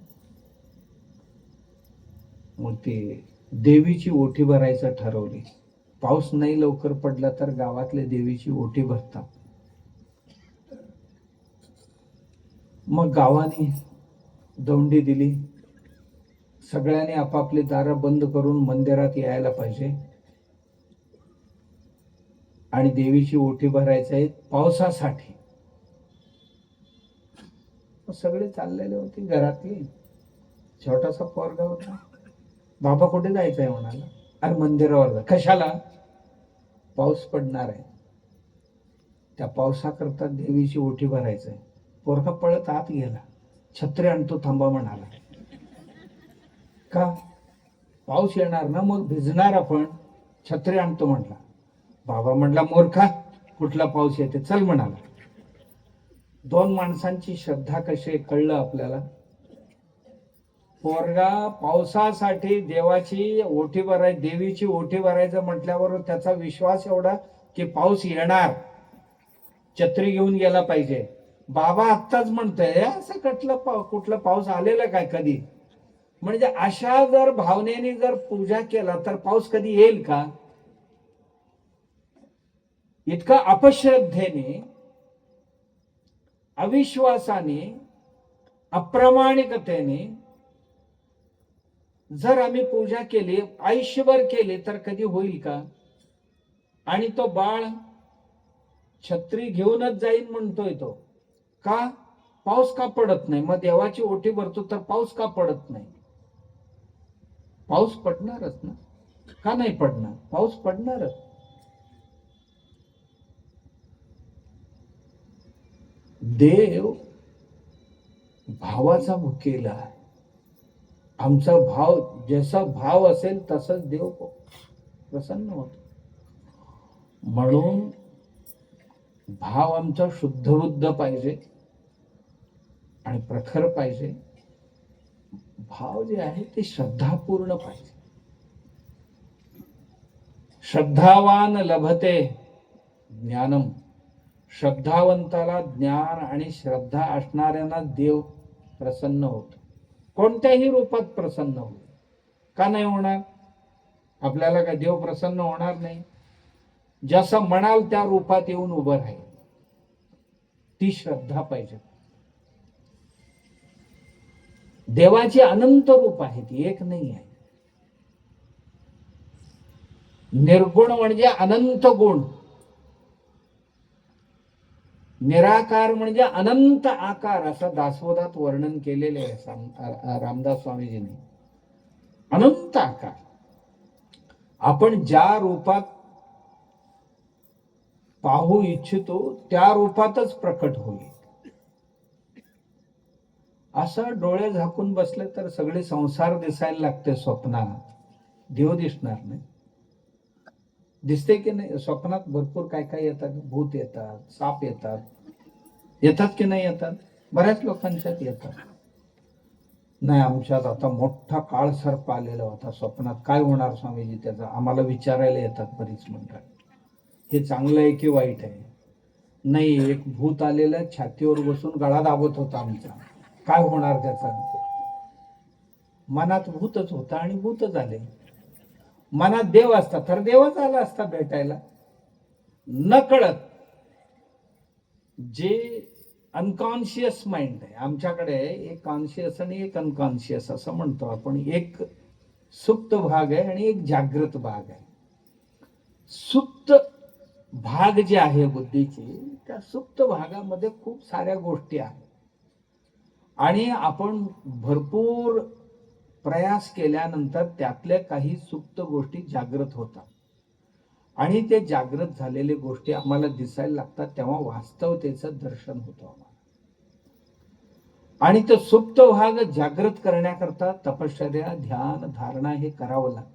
A: मग ते देवीची ओटी भरायचं ठरवली. पाऊस नाही लवकर पडला तर गावातले देवीची ओटी भरतात. मग गावाने दौंडी दिली, सगळ्यांनी आपापली दारं बंद करून मंदिरात यायला पाहिजे आणि देवीची ओटी भरायचं आहे पावसासाठी. सगळे चाललेले होते. घरातली छोटासा पोरगा होता. बाबा कुठे जायचंय म्हणाला. अरे मंदिरावर जा. कशाला? पाऊस पडणार आहे, त्या पावसाकरता देवीची ओटी भरायचंय. पोरगा पळत आत गेला, छत्री आणतो थांबा म्हणाला. का? पाऊस येणार ना, मग भिजणार आपण, छत्री आणतो म्हटला. बाबा म्हटला, मूर्खा, कुठला पाऊस येते, चल म्हणाला. 2 माणसांची श्रद्धा कशी कळलं आपल्याला. पोरगा पावसासाठी देवाची ओटी भरायची, देवीची ओटी भरायचं म्हटल्यावर त्याचा विश्वास एवढा की पाऊस येणार, छत्री घेऊन गेला पाहिजे. बाबा आत्ताच म्हणतोय, असं कुठलं पाऊस आलेला काय कधी? म्हणजे अशा जर भावनेने जर पूजा केला तर पाऊस कधी येईल का? इतका अपश्रद्धेने, अविश्वासाने, अप्रामाणिकतेने जर आम्ही पूजा केली, आयुष्यभर केली, तर कधी होईल का? आणि तो बाळ छत्री घेऊनच जाईन म्हणतोय तो. का? पाऊस का पडत नाही? मग देवाची ओटी भरतो तर पाऊस का पडत नाही? पाऊस पडणारच ना. का नाही पडणार? पाऊस पडणारच. देव भावाचा भुकेला आहे. आमचा भाव, जसा भाव असेल तसंच देव प्रसन्न होतो. म्हणून भाव आमचा शुद्धबुद्ध पाहिजे आणि प्रखर पाहिजे. भाव जे आहे ते श्रद्धापूर्ण पाहिजे. श्रद्धावान लभते ज्ञानम. श्रद्धावंताला ज्ञान आणि श्रद्धा असणाऱ्यांना देव प्रसन्न होतो. कोणत्याही रूपात प्रसन्न होतो. का नाही होणार? आपल्याला काय देव प्रसन्न होणार नाही? जसं म्हणाल त्या रूपात येऊन उभं राहील. ती श्रद्धा पाहिजे. देवाची अनंत रूप आहे, ती एक नाही आहे. निर्गुण म्हणजे अनंत गुण. निराकार म्हणजे अनंत आकार असं दासबोधात वर्णन केलेले आहे रामदास स्वामीजींनी. अनंत आकार आपण ज्या रूपात पाहू इच्छितो त्या रूपातच प्रकट होईल. असं डोळे झाकून बसले तर सगळे संसार दिसायला लागते स्वप्नात, देव दिसणार नाही. दिसते की नाही स्वप्नात? भरपूर काय काय येतात, भूत येतात, साप येतात, येतात की नाही येतात? बऱ्याच लोकांच्यात येतात. नाही आमच्यात आता मोठा काळ सर्प आलेला होता स्वप्नात. काय होणार स्वामीजी त्याचा? आम्हाला विचारायला येतात बरीच मंडळ. हे चांगलं आहे की वाईट आहे? नाही, एक भूत आलेलं छातीवर बसून गळा दाबत होता आमचा. काय होणार त्याचा? मनात भूतच होता आणि भूतच आले. मनात देव असता तर देवच आला असता भेटायला. न कळत जे अनकॉन्शियस माइंड आहे आमच्याकडे, एक कॉन्शियस आणि एक अनकॉन्शियस असं म्हणतो आपण. एक सुप्त भाग आहे आणि एक जागृत भाग आहे. सुप्त भाग जे आहे बुद्धीची, त्या सुप्त भागामध्ये खूप साऱ्या गोष्टी आहेत आणि आपण भरपूर प्रयास केल्यानंतर त्यातल्या काही सुप्त गोष्टी जागृत होतात आणि ते जागृत झालेल्या गोष्टी आम्हाला दिसायला लागतात. तेव्हा वास्तवतेचं दर्शन होतं आम्हाला. आणि तो सुप्त भाग जागृत करण्याकरता तपश्चर्या, ध्यान, धारणा हे करावं लागतं.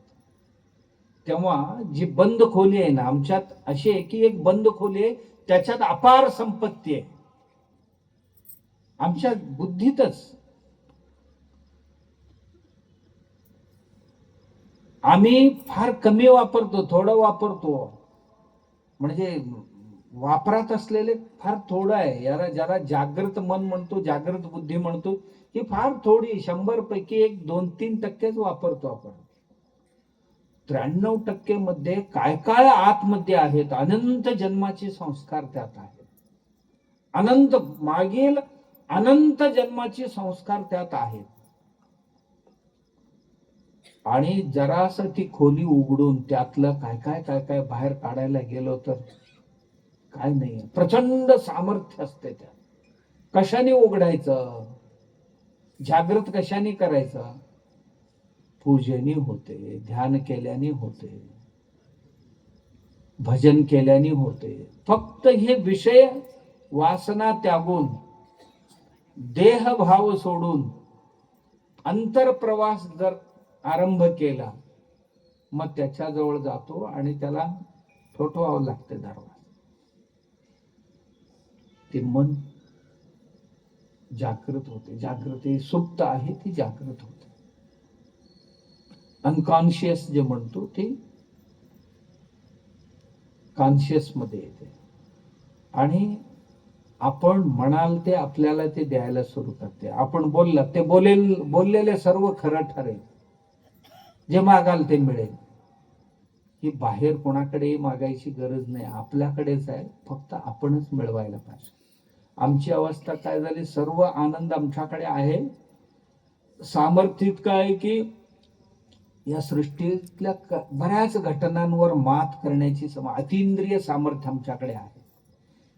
A: तेव्हा जी बंद खोली आहे ना आमच्यात, अशी आहे की एक बंद खोली आहे, त्याच्यात अपार संपत्ती आहे आमच्या बुद्धीतच. आम्ही फार कमी वापरतो, थोडं वापरतो. म्हणजे वापरात असलेले फार थोडं आहे. याला ज्याला जागृत मन म्हणतो, जागृत बुद्धी म्हणतो, ही फार थोडी 100 पैकी 1-2-3% वापरतो आपण. 93% मध्ये काय काय आतमध्ये आहेत, अनंत जन्माचे संस्कार त्यात आहेत. अनंत मागील अनंत जन्माचे संस्कार त्यात आहेत. आणि जरासं ती खोली उघडून त्यातलं काय काय काय काय बाहेर काढायला गेलो तर काय नाही, प्रचंड सामर्थ्य असते त्यात. कशाने उघडायचं? जागृत कशाने करायचं? पूजेने होते, ध्यान केल्याने होते, भजन केल्याने होते. फक्त हे विषय वासना त्यागून, देहभाव सोडून अंतरप्रवास जर आरंभ केला, मग त्याच्याजवळ जातो आणि त्याला ठोठवावं लागते दरवाजा. ते मन जागृत होते. जागृती सुप्त आहे ती जागृत होते. अनकॉन्शियस जे म्हणतो ते कॉन्शियस मध्ये येते आणि आपण म्हणाल ते आपल्याला ते द्यायला सुरू करते. आपण बोललात ते बोललेले सर्व खरं ठरेल. जे मागाल ते मिळेल. ही बाहेर कोणाकडे मागायची गरज नाही, आपल्याकडेच आहे. फक्त आपणच मिळवायला पाहिजे. आमची अवस्था काय झाली? सर्व आनंद आमच्याकडे आहे. सामर्थ्य इतकं आहे की या सृष्टीतल्या बऱ्याच घटनांवर मात करण्याची अतींद्रिय सामर्थ्य आमच्याकडे आहे.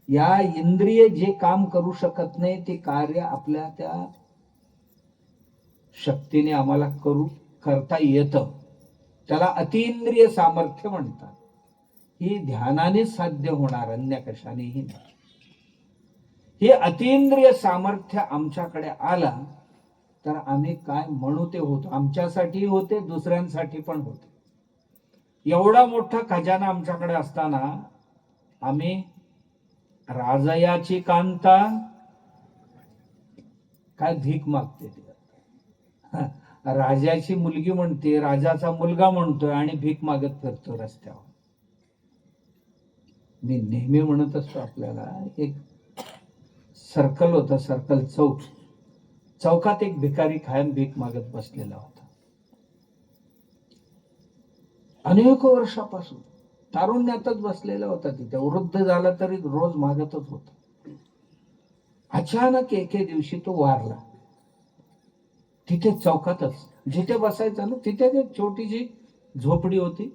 A: या इंद्रिय जे काम करू शकत नाही ते कार्य आपल्या त्या शक्तीने आम्हाला करता येतं. त्याला अतींद्रिय सामर्थ्य म्हणतात. ही ध्यानाने साध्य होणार, अन्य कशानेही नाही. हे अतींद्रिय सामर्थ्य आमच्याकडे आला तर आम्ही काय म्हणू ते होतो. आमच्यासाठी होते, दुसऱ्यांसाठी पण होते. एवढा मोठा खजाना आमच्याकडे असताना आम्ही राजयाची कांता काय भीक मागते ती. राजाची मुलगी म्हणते, राजाचा मुलगा म्हणतोय आणि भीक मागत फिरतो रस्त्यावर. मी नेहमी म्हणत असतो आपल्याला, एक सर्कल होता, सर्कल चौकात एक भिकारी कायम भीक मागत बसलेला होता. अनेक वर्षापासून तारुण्यातच बसलेला होता. तिथे वृद्ध झाला तरी रोज मागतच होता. अचानक एके दिवशी तो वारला. तिथे चौकातच जिथे बसायचा ना तिथेच एक छोटीशी झोपडी होती,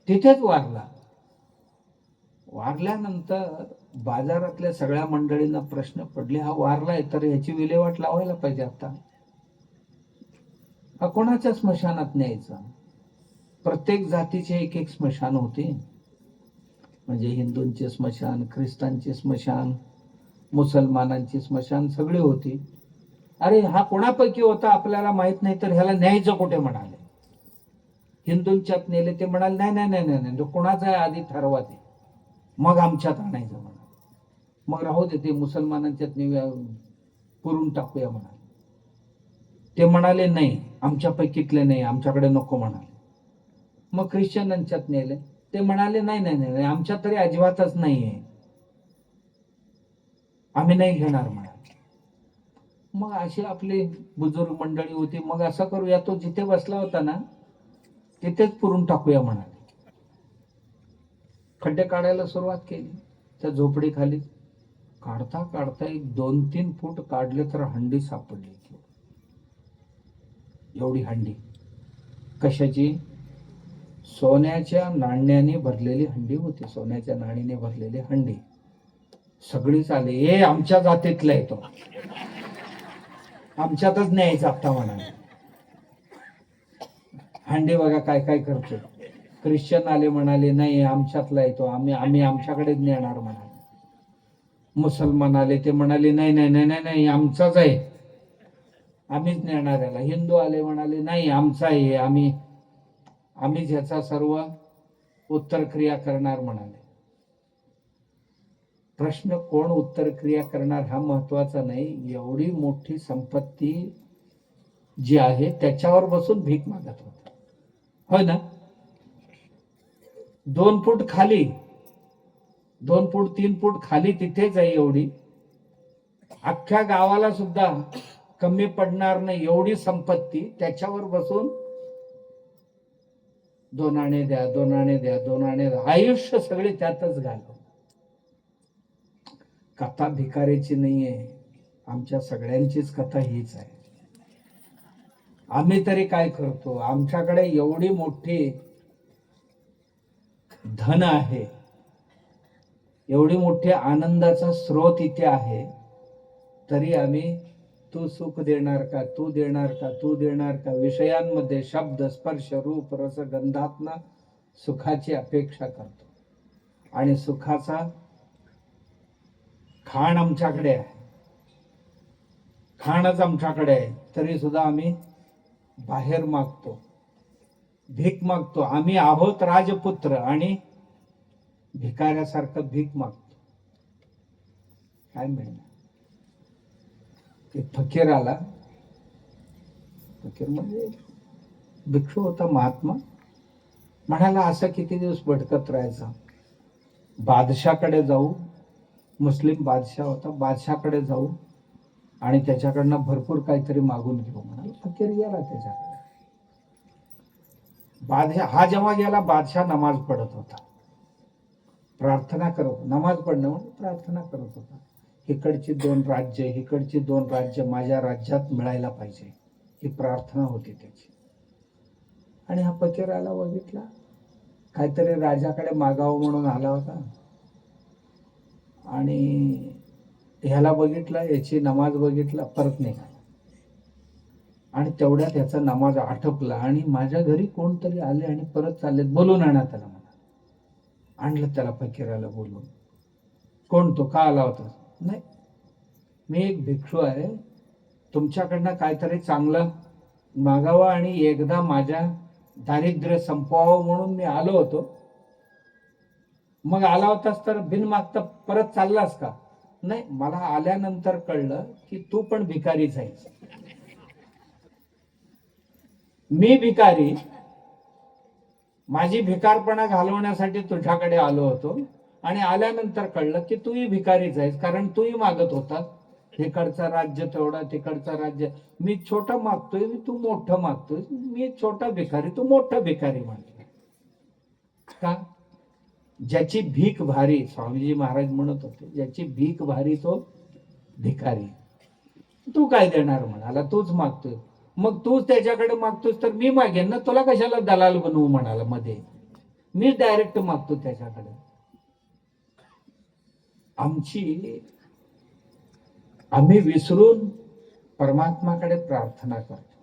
A: तिथेच वारला. वारल्यानंतर बाजारातल्या सगळ्या मंडळींना प्रश्न पडले, हा वारलाय तर ह्याची विल्हेवाट लावायला पाहिजे. आता हा कोणाच्या स्मशानात न्यायचा? प्रत्येक जातीचे एक एक स्मशान होते. म्हणजे हिंदूंचे स्मशान, ख्रिस्तांचे स्मशान, मुसलमानांची स्मशान सगळी होती. अरे हा कोणापैकी होता आपल्याला माहित नाही, तर ह्याला न्यायचं कुठे म्हणाले. हिंदूंच्यात नेले, ते म्हणाले नाही नाही नाही नाही नाही, कोणाचा आहे आधी ठरवा ते, मग आमच्यात आणायचं म्हणा. मग राहू दे, ते मुसलमानांच्यात नेऊया, पुरून टाकूया म्हणाले. ते म्हणाले नाही आमच्यापैकीतले नाही, आमच्याकडे नको म्हणाले. मग ख्रिश्चनांच्यात नेले, ते म्हणाले नाही नाही नाही, आमच्यात तरी अजिबातच नाहीये, आम्ही नाही घेणार म्हणाले. मग अशी आपली बुजुर्ग मंडळी होती. मग असं करूया, तो जिथे बसला होता ना तिथेच पुरून टाकूया म्हणाले. खड्डे काढायला सुरुवात केली त्या झोपडी खाली. काढता काढता एक 2-3 फूट काढले तर हंडी सापडली. एवढी हंडी. कशाची? सोन्याच्या नाण्याने भरलेली हंडी होती. सोन्याच्या नाणीने भरलेली हंडी. सगळीच आले, ए आमच्या जातीतला येतो, आमच्यातच न्यायचं आता म्हणाले. हंडी बघा काय काय करतो. ख्रिश्चन आले, म्हणाले नाही आमच्यातला येतो, आम्ही आम्ही आमच्याकडेच नेणार म्हणाले. मुसलमान आले, ते म्हणाले नाही नाही नाही नाही नाही, आमचाच आहे, आम्हीच नेणार याला. हिंदू आले, म्हणाले नाही आमचा आहे, आम्हीच ह्याचा सर्व उत्तर क्रिया करणार म्हणाले. प्रश्न कोण उत्तर क्रिया करणार हा महत्वाचा नाही, एवढी मोठी संपत्ती जी आहे त्याच्यावर बसून भीक मागत होता. होय ना? 2 फूट खाली, 2 फूट 3 फूट खाली तिथेच आहे. एवढी अख्ख्या गावाला सुद्धा कमी पडणार नाही एवढी संपत्ती, त्याच्यावर बसून 2 आणे द्या, 2 आणे द्या, 2 आणे द्या, आयुष्य सगळे त्यातच घालव. कथा भिकारीची नाहीये, आमच्या सगळ्यांचीच कथा हीच आहे. आम्ही तरी काय करतो? आमच्याकडे एवढी मोठी धन आहे, एवढी मोठी आनंदाचा स्रोत इथे आहे, तरी आम्ही तू सुख देणार का, तू देणार का, तू देणार का, विषयांमध्ये शब्द स्पर्श रूप रस गंधात्म सुखाची अपेक्षा करतो. आणि सुखाचा खाण आमच्याकडे आहे, खाणच आमच्याकडे आहे, तरी सुद्धा आम्ही बाहेर मागतो, भीक मागतो. आम्ही आहोत राजपुत्र आणि भिकाऱ्यासारखं भीक मागतो. काय मिळणार? एक फकीर आला, फकीर म्हणजे भिक्षू होता, महात्मा. म्हणाला असं किती दिवस भटकत राहायचं, बादशाकडे जाऊ, मुस्लिम बादशाह होता, बादशाकडे जाऊ आणि त्याच्याकडनं भरपूर काहीतरी मागून घेऊ म्हणाला. फकीर गेला त्याच्याकडे. बादशाह हा जेव्हा गेला, बादशाह नमाज पडत होता, प्रार्थना करत, नमाज पडणं म्हणजे प्रार्थना करत होता. इकडची 2 राज्य, इकडची 2 राज्य माझ्या राज्यात मिळायला पाहिजे, ही प्रार्थना होती त्याची. आणि हा फकीराला बघितला, काहीतरी राजाकडे मागावं म्हणून आला होता, आणि ह्याला बघितला, याची नमाज बघितला, परत निघाला. आणि तेवढ्यात ह्याचा नमाज आटपला, आणि माझ्या घरी कोणतरी आले आणि परत चालले, बोलून आणा त्याला म्हणा. आणलं त्याला फकीराला बोलून. कोण तो, का आला होता? नाही, मी एक भिक्षू आहे, तुमच्याकडनं काहीतरी चांगलं मागावं आणि एकदा माझ्या दारिद्र्य संपवावं म्हणून मी आलो होतो. मग आला होतास तर बिन मागता परत चाललास का? नाही, मला आल्यानंतर कळलं की तू पण भिकारीच आहेस. मी भिकारी, माझी भिकारपणा घालवण्यासाठी तुझ्याकडे आलो होतो, आणि आल्यानंतर कळलं की तूही भिकारीच आहेस, कारण तूही मागत होता इकडचं राज्य तेवढा, तिकडचं राज्य. मी छोटं मागतोय, तू मोठं मागतोय. मी छोटा भिकारी, तू मोठा भिकारी मागतोय. का? ज्याची भीक भारी, स्वामीजी महाराज म्हणत होते, ज्याची भीक भारी तो भिकारी. तू काय देणार म्हणाला, तूच मागतोय. मग तूच त्याच्याकडे मागतोस तर मी मागेन ना, तुला कशाला दलाल बनवू म्हणाला मध्ये. मी डायरेक्ट मागतो त्याच्याकडे. आम्ही विसरून परमात्माकडे प्रार्थना करतो.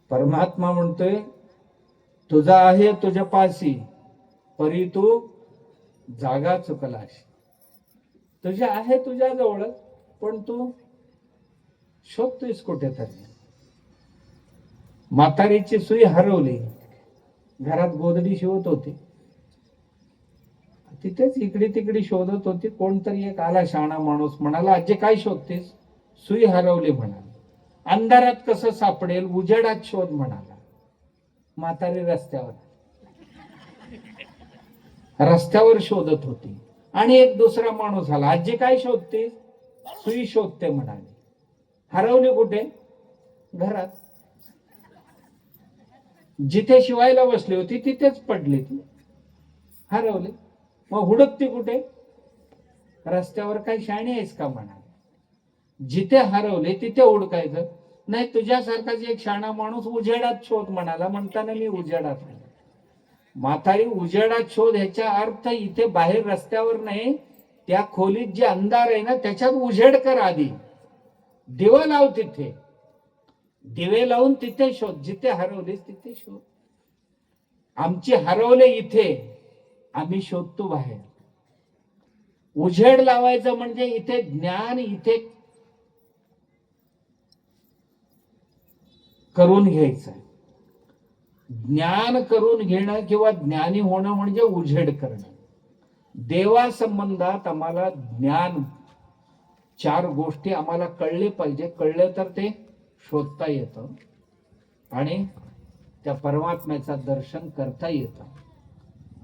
A: परमात्मा म्हणतोय तुझा आहे तुझ्या पाशी, परी तू जागा चुकलाशी. तुझे आहे तुझ्या जवळ, पण तू शोधतोयस कुठेतरी. म्हातारीची सुई हरवली, घरात गोधडी शिवत होती, तिथेच इकडे तिकडे शोधत होती. कोणतरी एक आला शहाणा माणूस, म्हणाला आजी काय शोधतेस? सुई हरवली म्हणाला. अंधारात कसं सापडेल, उजेडात शोध म्हणाला. म्हातारी रस्त्यावर शोधत होती. आणि एक दुसरा माणूस आला, आजी काय शोधते? सुई शोधते म्हणाली. हरवली कुठे? घरात. जिथे शिवायला बसली होती तिथेच पडली ती, हरवली. मग हुडकती कुठे? रस्त्यावर. काही शाणे आहेस का म्हणाले. जिथे हरवले तिथे हुडकायचं नाही. तुझ्यासारखाच एक शाणा माणूस उजेडात शोध म्हणाला, म्हणताना मी उजेडात आहे. म्हातारी उजेडात शोध ह्याचा अर्थ इथे बाहेर रस्त्यावर नाही, त्या खोलीत जे अंधार आहे ना त्याच्यात उजेड कर. आधी दिवा लाव, तिथे दिवे लावून तिथे शोध. जिथे हरवलेस तिथे शोध. आमची हरवले इथे, आम्ही शोधतो बाहेर. उजेड लावायचं म्हणजे इथे ज्ञान इथे करून घ्यायचं. ज्ञान करून घेणं किंवा ज्ञानी होणं म्हणजे उजेड करणं. देवा संबंधात आम्हाला ज्ञान, चार गोष्टी आम्हाला कळले पाहिजे. कळलं तर ते शोधता येतं आणि त्या परमात्म्याचं दर्शन करता येतं.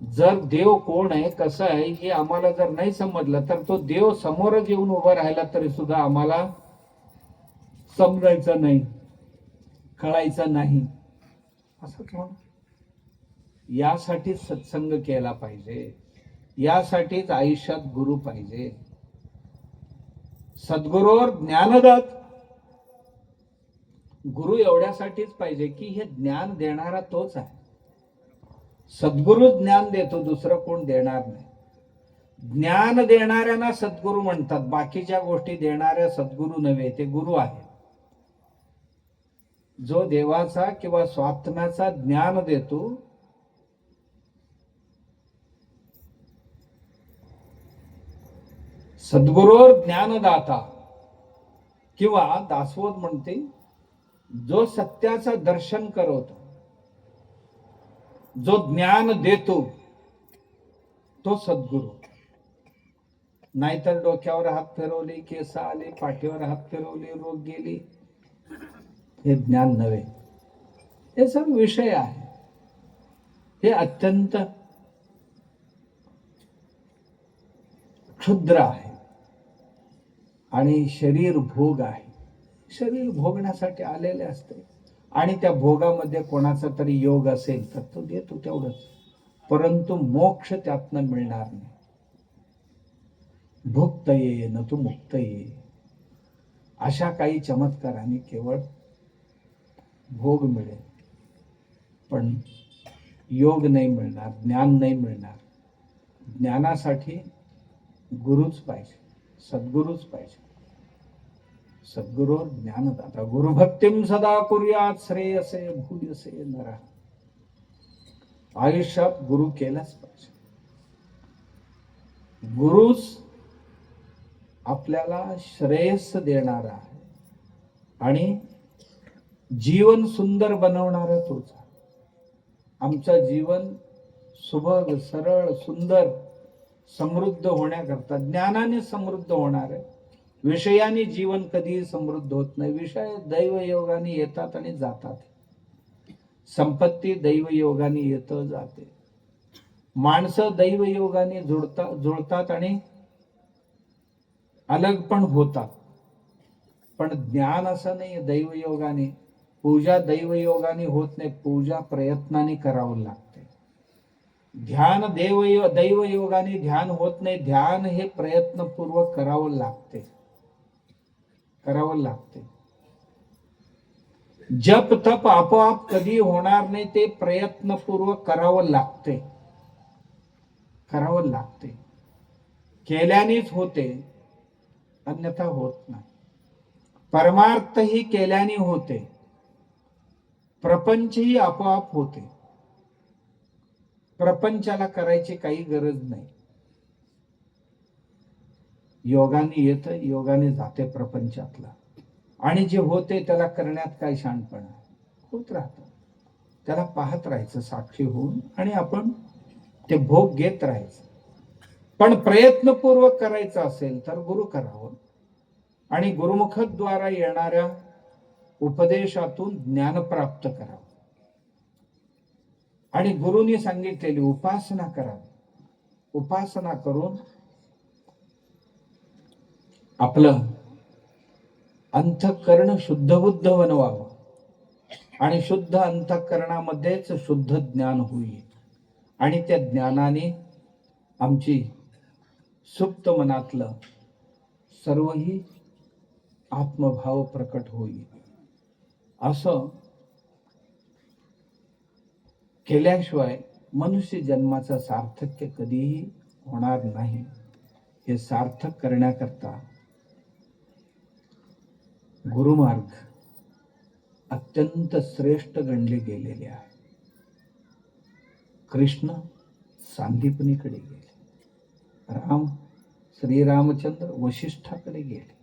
A: जर देव कोण आहे, कसं आहे हे आम्हाला जर नाही समजलं तर तो देव समोरच येऊन उभा राहिला तरी सुद्धा आम्हाला समजायचं नाही, कळायचं नाही. असं कोण? यासाठीच सत्संग केला पाहिजे. यासाठीच आयुष्यात गुरु पाहिजे. सद्गुरूवर ज्ञानदात. गुरु एवढ्यासाठीच पाहिजे की हे ज्ञान देणारा तोच आहे. सद्गुरु ज्ञान देतो, दुसरं कोण देणार नाही. ज्ञान देणाऱ्यांना सद्गुरु म्हणतात. बाकीच्या गोष्टी देणाऱ्या सद्गुरु नव्हे, ते गुरु आहे. जो देवाचा किंवा स्वात्म्याचा ज्ञान देतो, सद्गुरूवर ज्ञानदाता किंवा दासबोध म्हणते, जो सत्याचं दर्शन करवतो, जो ज्ञान देतो तो सद्गुरू. नाहीतर डोक्यावर हात फिरवले, केस आले, पाठीवर हात फिरवले, रोग गेले, हे ज्ञान नव्हे. हे सर्व विषय आहे. हे अत्यंत क्षुद्र आहे आणि शरीर भोग आहे. शरीर भोगण्यासाठी आलेले असते आणि त्या भोगामध्ये कोणाचा तरी योग असेल तर तो देतो तेवढंच, परंतु मोक्ष त्यातनं मिळणार नाही. भुक्तये न तू मुक्तये, अशा काही चमत्काराने केवळ भोग मिळेल, पण योग नाही मिळणार, ज्ञान नाही मिळणार. ज्ञानासाठी गुरुच पाहिजे, सद्गुरुच पाहिजे. सद्गुरू ज्ञानदाता. गुरुभक्तिम सदा कुर्यात श्रेयसे भूयसे नरा. आयुष्यात गुरु केलाच पाहिजे. गुरुच आपल्याला श्रेयस देणारा आहे आणि जीवन सुंदर बनवणारा तोच आहे. आमचं जीवन सुभग, सरळ, सुंदर, समृद्ध होण्याकरता ज्ञानाने समृद्ध होणार आहे. विषयाने जीवन कधीही समृद्ध होत नाही. विषय दैवयोगाने येतात आणि जातात. संपत्ती दैवयोगाने येतं जाते. माणसं दैवयोगाने जुळतात आणि अलग पण होतात. पण ज्ञान असं नाही दैवयोगाने. पूजा दैवयोगाने होत नाही, पूजा प्रयत्नाने करावं लागते. ध्यान दैवयोगाने ध्यान होत नाही, ध्यान हे प्रयत्नपूर्वक करावं लागते. जप तप आपोआप कधी होणार नाही, ते प्रयत्नपूर्वक करावं लागते. केल्यानेच होते, अन्यथा होत नाही. परमार्थ ही केल्याने होते, प्रपंच ही आपोआप होते. प्रपंचाला करायची काही गरज नाही. योगाने येतं, योगाने जाते प्रपंचातला. आणि जे होते त्याला करण्यात काय शहाणपणा, होत राहत. त्याला पाहत राहायचं साक्षी होऊन, आणि आपण ते भोग घेत राहायचं. पण प्रयत्नपूर्वक करायचं असेल तर गुरु करावं, आणि गुरुमुखद्वारा येणाऱ्या उपदेशातून ज्ञान प्राप्त करावं, आणि गुरुनी सांगितलेली उपासना करावी. उपासना करून आपलं अंतःकरण शुद्धबुद्ध बनवावं, आणि शुद्ध अंतःकरणामध्येच शुद्ध ज्ञान होईल. आणि त्या ज्ञानाने आमची सुप्त मनातलं सर्वही आत्मभाव प्रकट होईल. असं केल्याशिवाय मनुष्य जन्माचं सार्थक्य कधीही होणार नाही. हे सार्थक करण्याकरता गुरुमार्ग अत्यंत श्रेष्ठ गणले गेलेले आहे. कृष्ण सांदीपनीकडे गेले, राम श्रीरामचंद्र वशिष्ठाकडे गेले,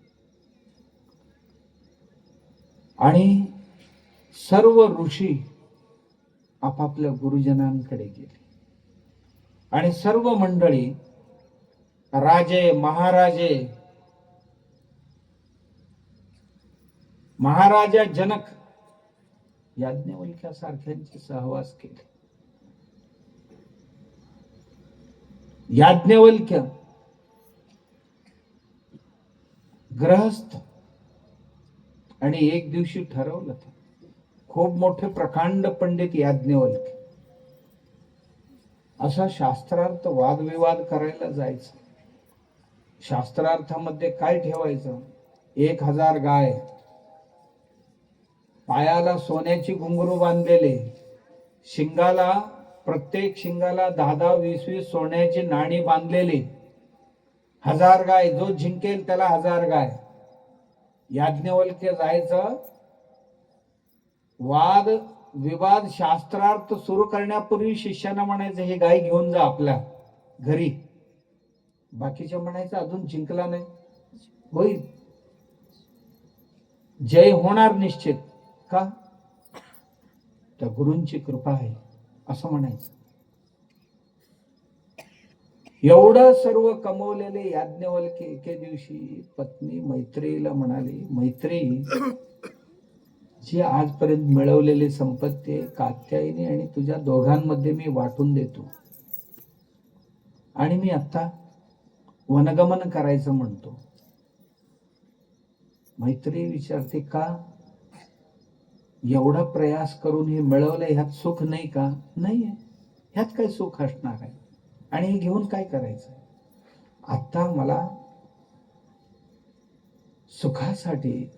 A: आणि सर्व ऋषी आपापल्या गुरुजनांकडे गेले, आणि सर्व मंडळी राजे महाराजा जनक याज्ञवल्क्यासारख्यांचे सहवास केले. याज्ञवल्क्य ग्रहस्थ, आणि एक दिवशी ठरवलं, खूप मोठे प्रकांड पंडित याज्ञवल्क्य, असा शास्त्रार्थ वादविवाद करायला जायचं. शास्त्रार्थामध्ये काय ठेवायचं? 1000 गाय, पायाला सोन्याची घुंगरू बांधलेले, शिंगाला प्रत्येक शिंगाला 10-10, 20-20 सोन्याची नाणी बांधलेली 1000 गाय. जो जिंकेल त्याला 1000 गाय. याज्ञवल्क्य जायचं, वाद विवाद शास्त्रार्थ सुरू करण्यापूर्वी शिष्यांना म्हणायचं, हे गाय घेऊन जा आपल्या घरी. बाकीच्या म्हणायचं, अजून जिंकला नाही, होईल, जय होणार निश्चित. का? त्या गुरूंची कृपा आहे असं म्हणायचं. एवढं सर्व कमवलेले याज्ञवल्क्य एके दिवशी पत्नी मैत्रेयीला म्हणाले, मैत्री, जी आजपर्यंत मिळवलेली संपत्ती कात्यायनी आणि तुझ्या दोघांमध्ये मी वाटून देतो, आणि मी आता वनगमन करायचं म्हणतो. मैत्री विचारते, का? एवढा प्रयास करून हे मिळवलंय, ह्यात सुख नाही का? नाहीये, ह्यात काय सुख असणार आहे, आणि हे घेऊन काय करायचं? आता मला सुखासाठी,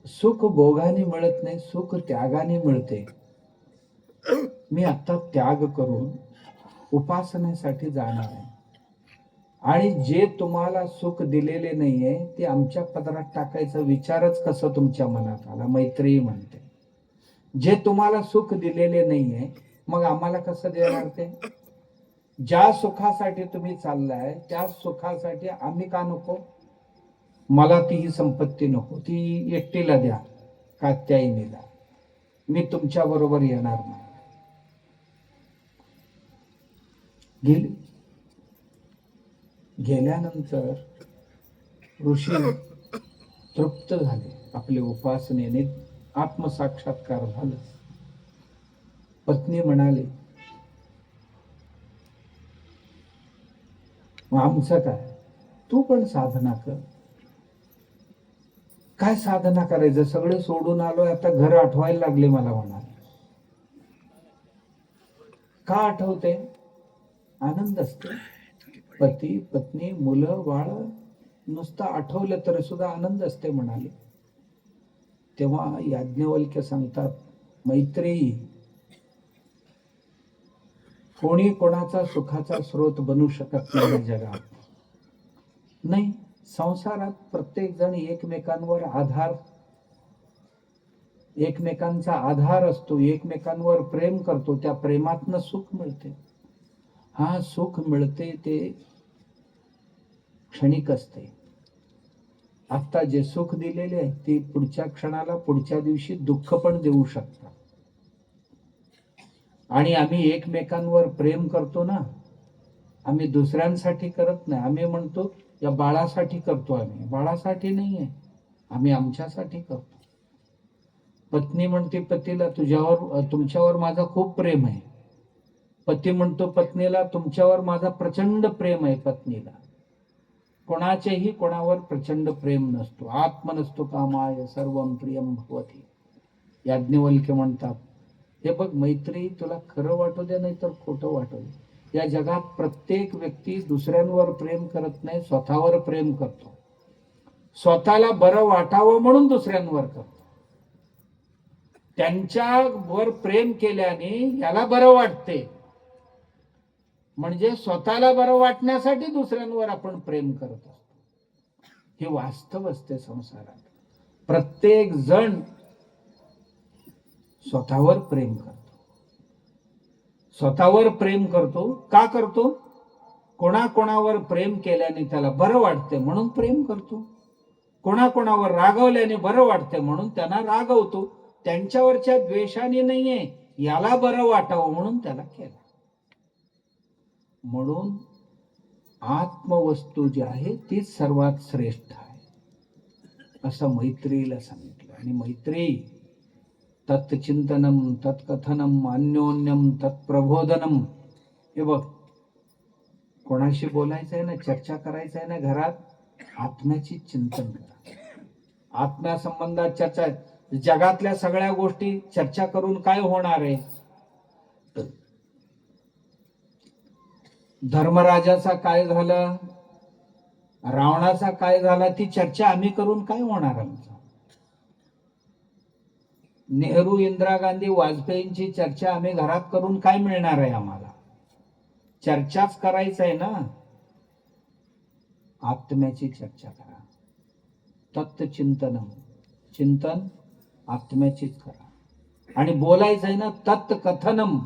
A: सुख भोगाने मिळत नाही, सुख त्यागाने मिळते. मी आता त्याग करून उपासनेसाठी जाणार आहे, आणि जे तुम्हाला सुख दिलेले नाहीये ते आमच्या पदरात टाकायचा विचारच कसं तुमच्या मनात आला? मैत्री म्हणते, जे तुम्हाला सुख दिलेले नाहीये मग आम्हाला कसं देणार ते? ज्या सुखासाठी तुम्ही चाललाय त्या सुखासाठी आम्ही का नको? मला ती ही संपत्ती नको, ती एकटीला द्या, कात्यायनीला, मी तुमच्या बरोबर येणार नाही. गेली. गेल्यानंतर ऋषी तृप्त झाले, आपल्या उपासनेने आत्मसाक्षात्कार झाला. पत्नी म्हणाली, आमचं काय, तू पण साधना कर. काय साधना करायचं? सगळे सोडून आलोय, आता घर आठवायला लागले मला. म्हणाले, का आठवते? आनंद असते, पती पत्नी मुलं बाळ नुसतं आठवलं तरी सुद्धा आनंद असते म्हणाले. तेव्हा याज्ञवल्क्य सांगतात, मैत्रेयी, कोणी कोणाचा सुखाचा स्रोत बनू शकत नाही जगात. नाही. संसारात प्रत्येक जण एकमेकांवर एकमेकांचा आधार असतो, एकमेकांवर प्रेम करतो, त्या प्रेमातनं सुख मिळते. हा सुख मिळते ते क्षणिक असते. आता जे सुख दिलेले आहे ते पुढच्या क्षणाला, पुढच्या दिवशी दुःख पण देऊ शकतात. आणि आम्ही एकमेकांवर प्रेम करतो ना, आम्ही दुसऱ्यांसाठी करत नाही. आम्ही म्हणतो या बाळासाठी करतो, आम्ही बाळासाठी नाहीये, आम्ही आमच्यासाठी करतो. पत्नी म्हणते पतीला तुमच्यावर माझं खूप प्रेम आहे. पती म्हणतो पत्नीला तुमच्यावर माझा प्रचंड प्रेम आहे. पत्नीला कोणाचेही कोणावर प्रचंड प्रेम नसतो. आत्मनस्तु कामाय सर्वं प्रियं भवति. याज्ञवल्क्य म्हणतात, हे बघ मैत्री, तुला खरं वाटू दे नाही तर खोटं वाटू दे, या जगात प्रत्येक व्यक्ती दुसऱ्यांवर प्रेम करत नाही, स्वतःवर प्रेम करतो. स्वतःला बरं वाटावं म्हणून दुसऱ्यांवर करतो. त्यांच्यावर प्रेम केल्याने याला बरं वाटते, म्हणजे स्वतःला बरं वाटण्यासाठी दुसऱ्यांवर आपण प्रेम करत असतो. हे वास्तव असते संसारात. प्रत्येक जण स्वतःवर प्रेम करतो. स्वतःवर प्रेम करतो. का करतो? कोणाकोणावर प्रेम केल्याने त्याला बरं वाटते म्हणून प्रेम करतो. कोणाकोणावर रागवल्याने बरं वाटते म्हणून त्यांना रागवतो. त्यांच्यावरच्या द्वेषाने नाहीये, याला बरं वाटावं म्हणून त्याला केलं. म्हणून आत्मवस्तू जी आहे तीच सर्वात श्रेष्ठ आहे असं मैत्रीला सांगितलं. आणि मैत्री तत्चिंतनम तत्कथनम अन्योन्यम तत्प्रबोधनम. हे बघ, कोणाशी बोलायचं आहे ना, चर्चा करायचं आहे ना घरात, आत्म्याची चिंतन करा. आत्म्यासंबंधात चर्चा. जगातल्या सगळ्या गोष्टी चर्चा करून काय होणार आहे? धर्मराजाचा काय झालं, रावणाचा काय झाला, ती चर्चा आम्ही करून काय होणार आमचं? नेहरू, इंदिरा गांधी, वाजपेयींची चर्चा आम्ही घरात करून काय मिळणार आहे आम्हाला? चर्चाच करायचं आहे ना. आत्म्याची चर्चा करा. तत्चिंतनम, चिंतन आत्म्याचीच करा. आणि बोलायचं आहे ना, तत्कथनम.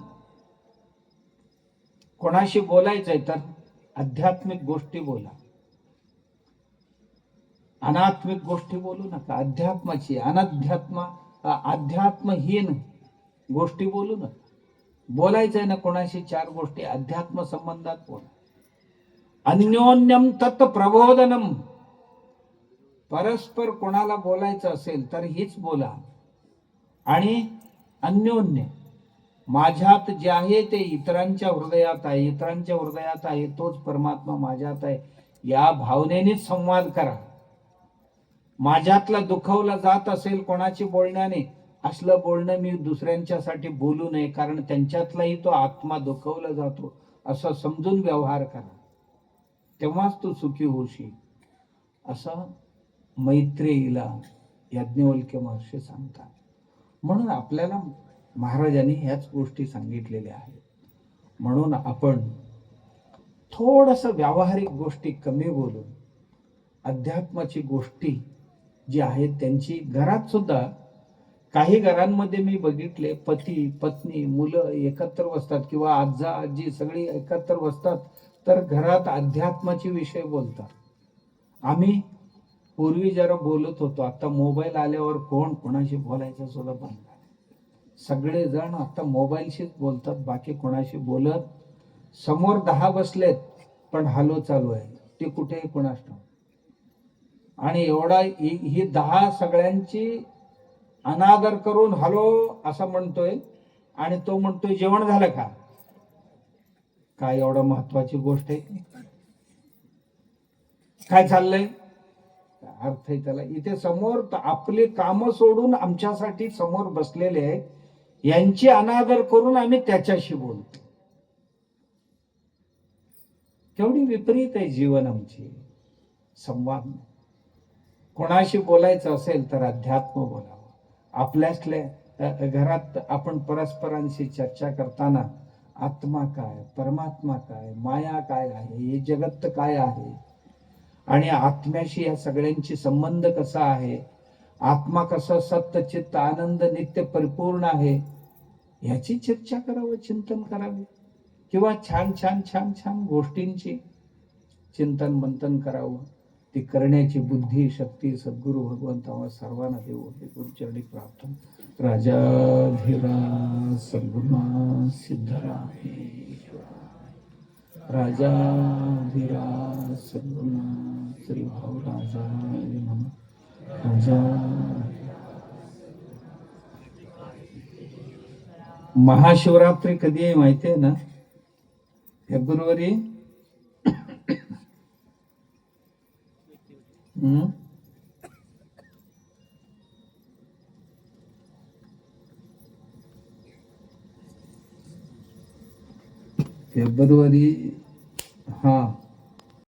A: कोणाशी बोलायचंय तर आध्यात्मिक गोष्टी बोला, अनात्मिक गोष्टी बोलू नका. अध्यात्माची, अध्यात्महीन गोष्टी बोलू नका. बोलायचंय ना कोणाशी, चार गोष्टी अध्यात्म संबंधात बोला. अन्योन्यम तत् प्रबोधनम. परस्पर कोणाला बोलायचं असेल तर हीच बोला. आणि अन्योन्य, माझ्यात जे आहे ते इतरांच्या हृदयात आहे, इतरांच्या हृदयात आहे तोच परमात्मा माझ्यात आहे, या भावनेनेच संवाद करा. माझ्यातला दुखवला जात असेल कोणाची बोलण्याने, असलं बोलणं मी दुसऱ्यांच्यासाठी बोलू नये, कारण त्यांच्यातलाही तो आत्मा दुखवला जातो असं समजून व्यवहार करा. तेव्हाच तू सुखी होशील असं मैत्रेयीला याज्ञवल्क्य महर्षी सांगतात. म्हणून आपल्याला महाराजांनी ह्याच गोष्टी सांगितलेल्या आहेत. म्हणून आपण थोडस व्यावहारिक गोष्टी कमी बोलून अध्यात्माची गोष्टी जी आहेत त्यांची घरात सुद्धा, काही घरांमध्ये मी बघितले पती पत्नी मुलं एकत्र बसतात किंवा आजा आजी सगळी एकत्र बसतात तर घरात अध्यात्माचे विषय बोलतात. आम्ही पूर्वी जरा बोलत होतो, आता मोबाईल आल्यावर कोण कोणाशी बोलायचं सुद्धा बंद झालं. सगळेजण आता मोबाईलशीच बोलतात, बाकी कोणाशी बोलत. समोर 10 बसलेत पण हॅलो चालू आहे, ते कुठेही कोणास ठाऊक. आणि एवढा ही 10 सगळ्यांची अनादर करून हॅलो असं म्हणतोय आणि तो म्हणतोय जेवण झालं का? काय एवढं महत्वाची गोष्ट आहे? काय चाललंय? अर्थ आहे त्याला. इथे समोर आपली कामं सोडून आमच्यासाठी समोर बसलेले आहेत, यांची अनादर करून आम्ही त्याच्याशी बोलतो. केवढी विपरीत आहे जीवन आमची. संवाद, कोणाशी बोलायचं असेल तर अध्यात्म बोलावं. आपल्यातल्या घरात आपण परस्परांशी चर्चा करताना आत्मा काय, परमात्मा काय, माया काय आहे, हे जगत काय आहे, आणि आत्म्याशी या सगळ्यांची संबंध कसा आहे, आत्मा कसा सत्य चित्त आनंद नित्य परिपूर्ण आहे, याची चर्चा करावं, चिंतन करावे, किंवा छान छान छान छान गोष्टींची चिंतन मंथन करावं. ती करण्याची बुद्धी शक्ती सद्गुरु भगवंतावा सर्वांना देऊ हे गुरुचरणी प्रार्थना. राजाधिराज सद्गुरुनाथ सिद्धरामेश्वर, राजाधिराज सद्गुरुनाथ श्री भाऊ राजाय नमः. राजा महाशिवरात्री कधी आहे माहिती आहे ना? February February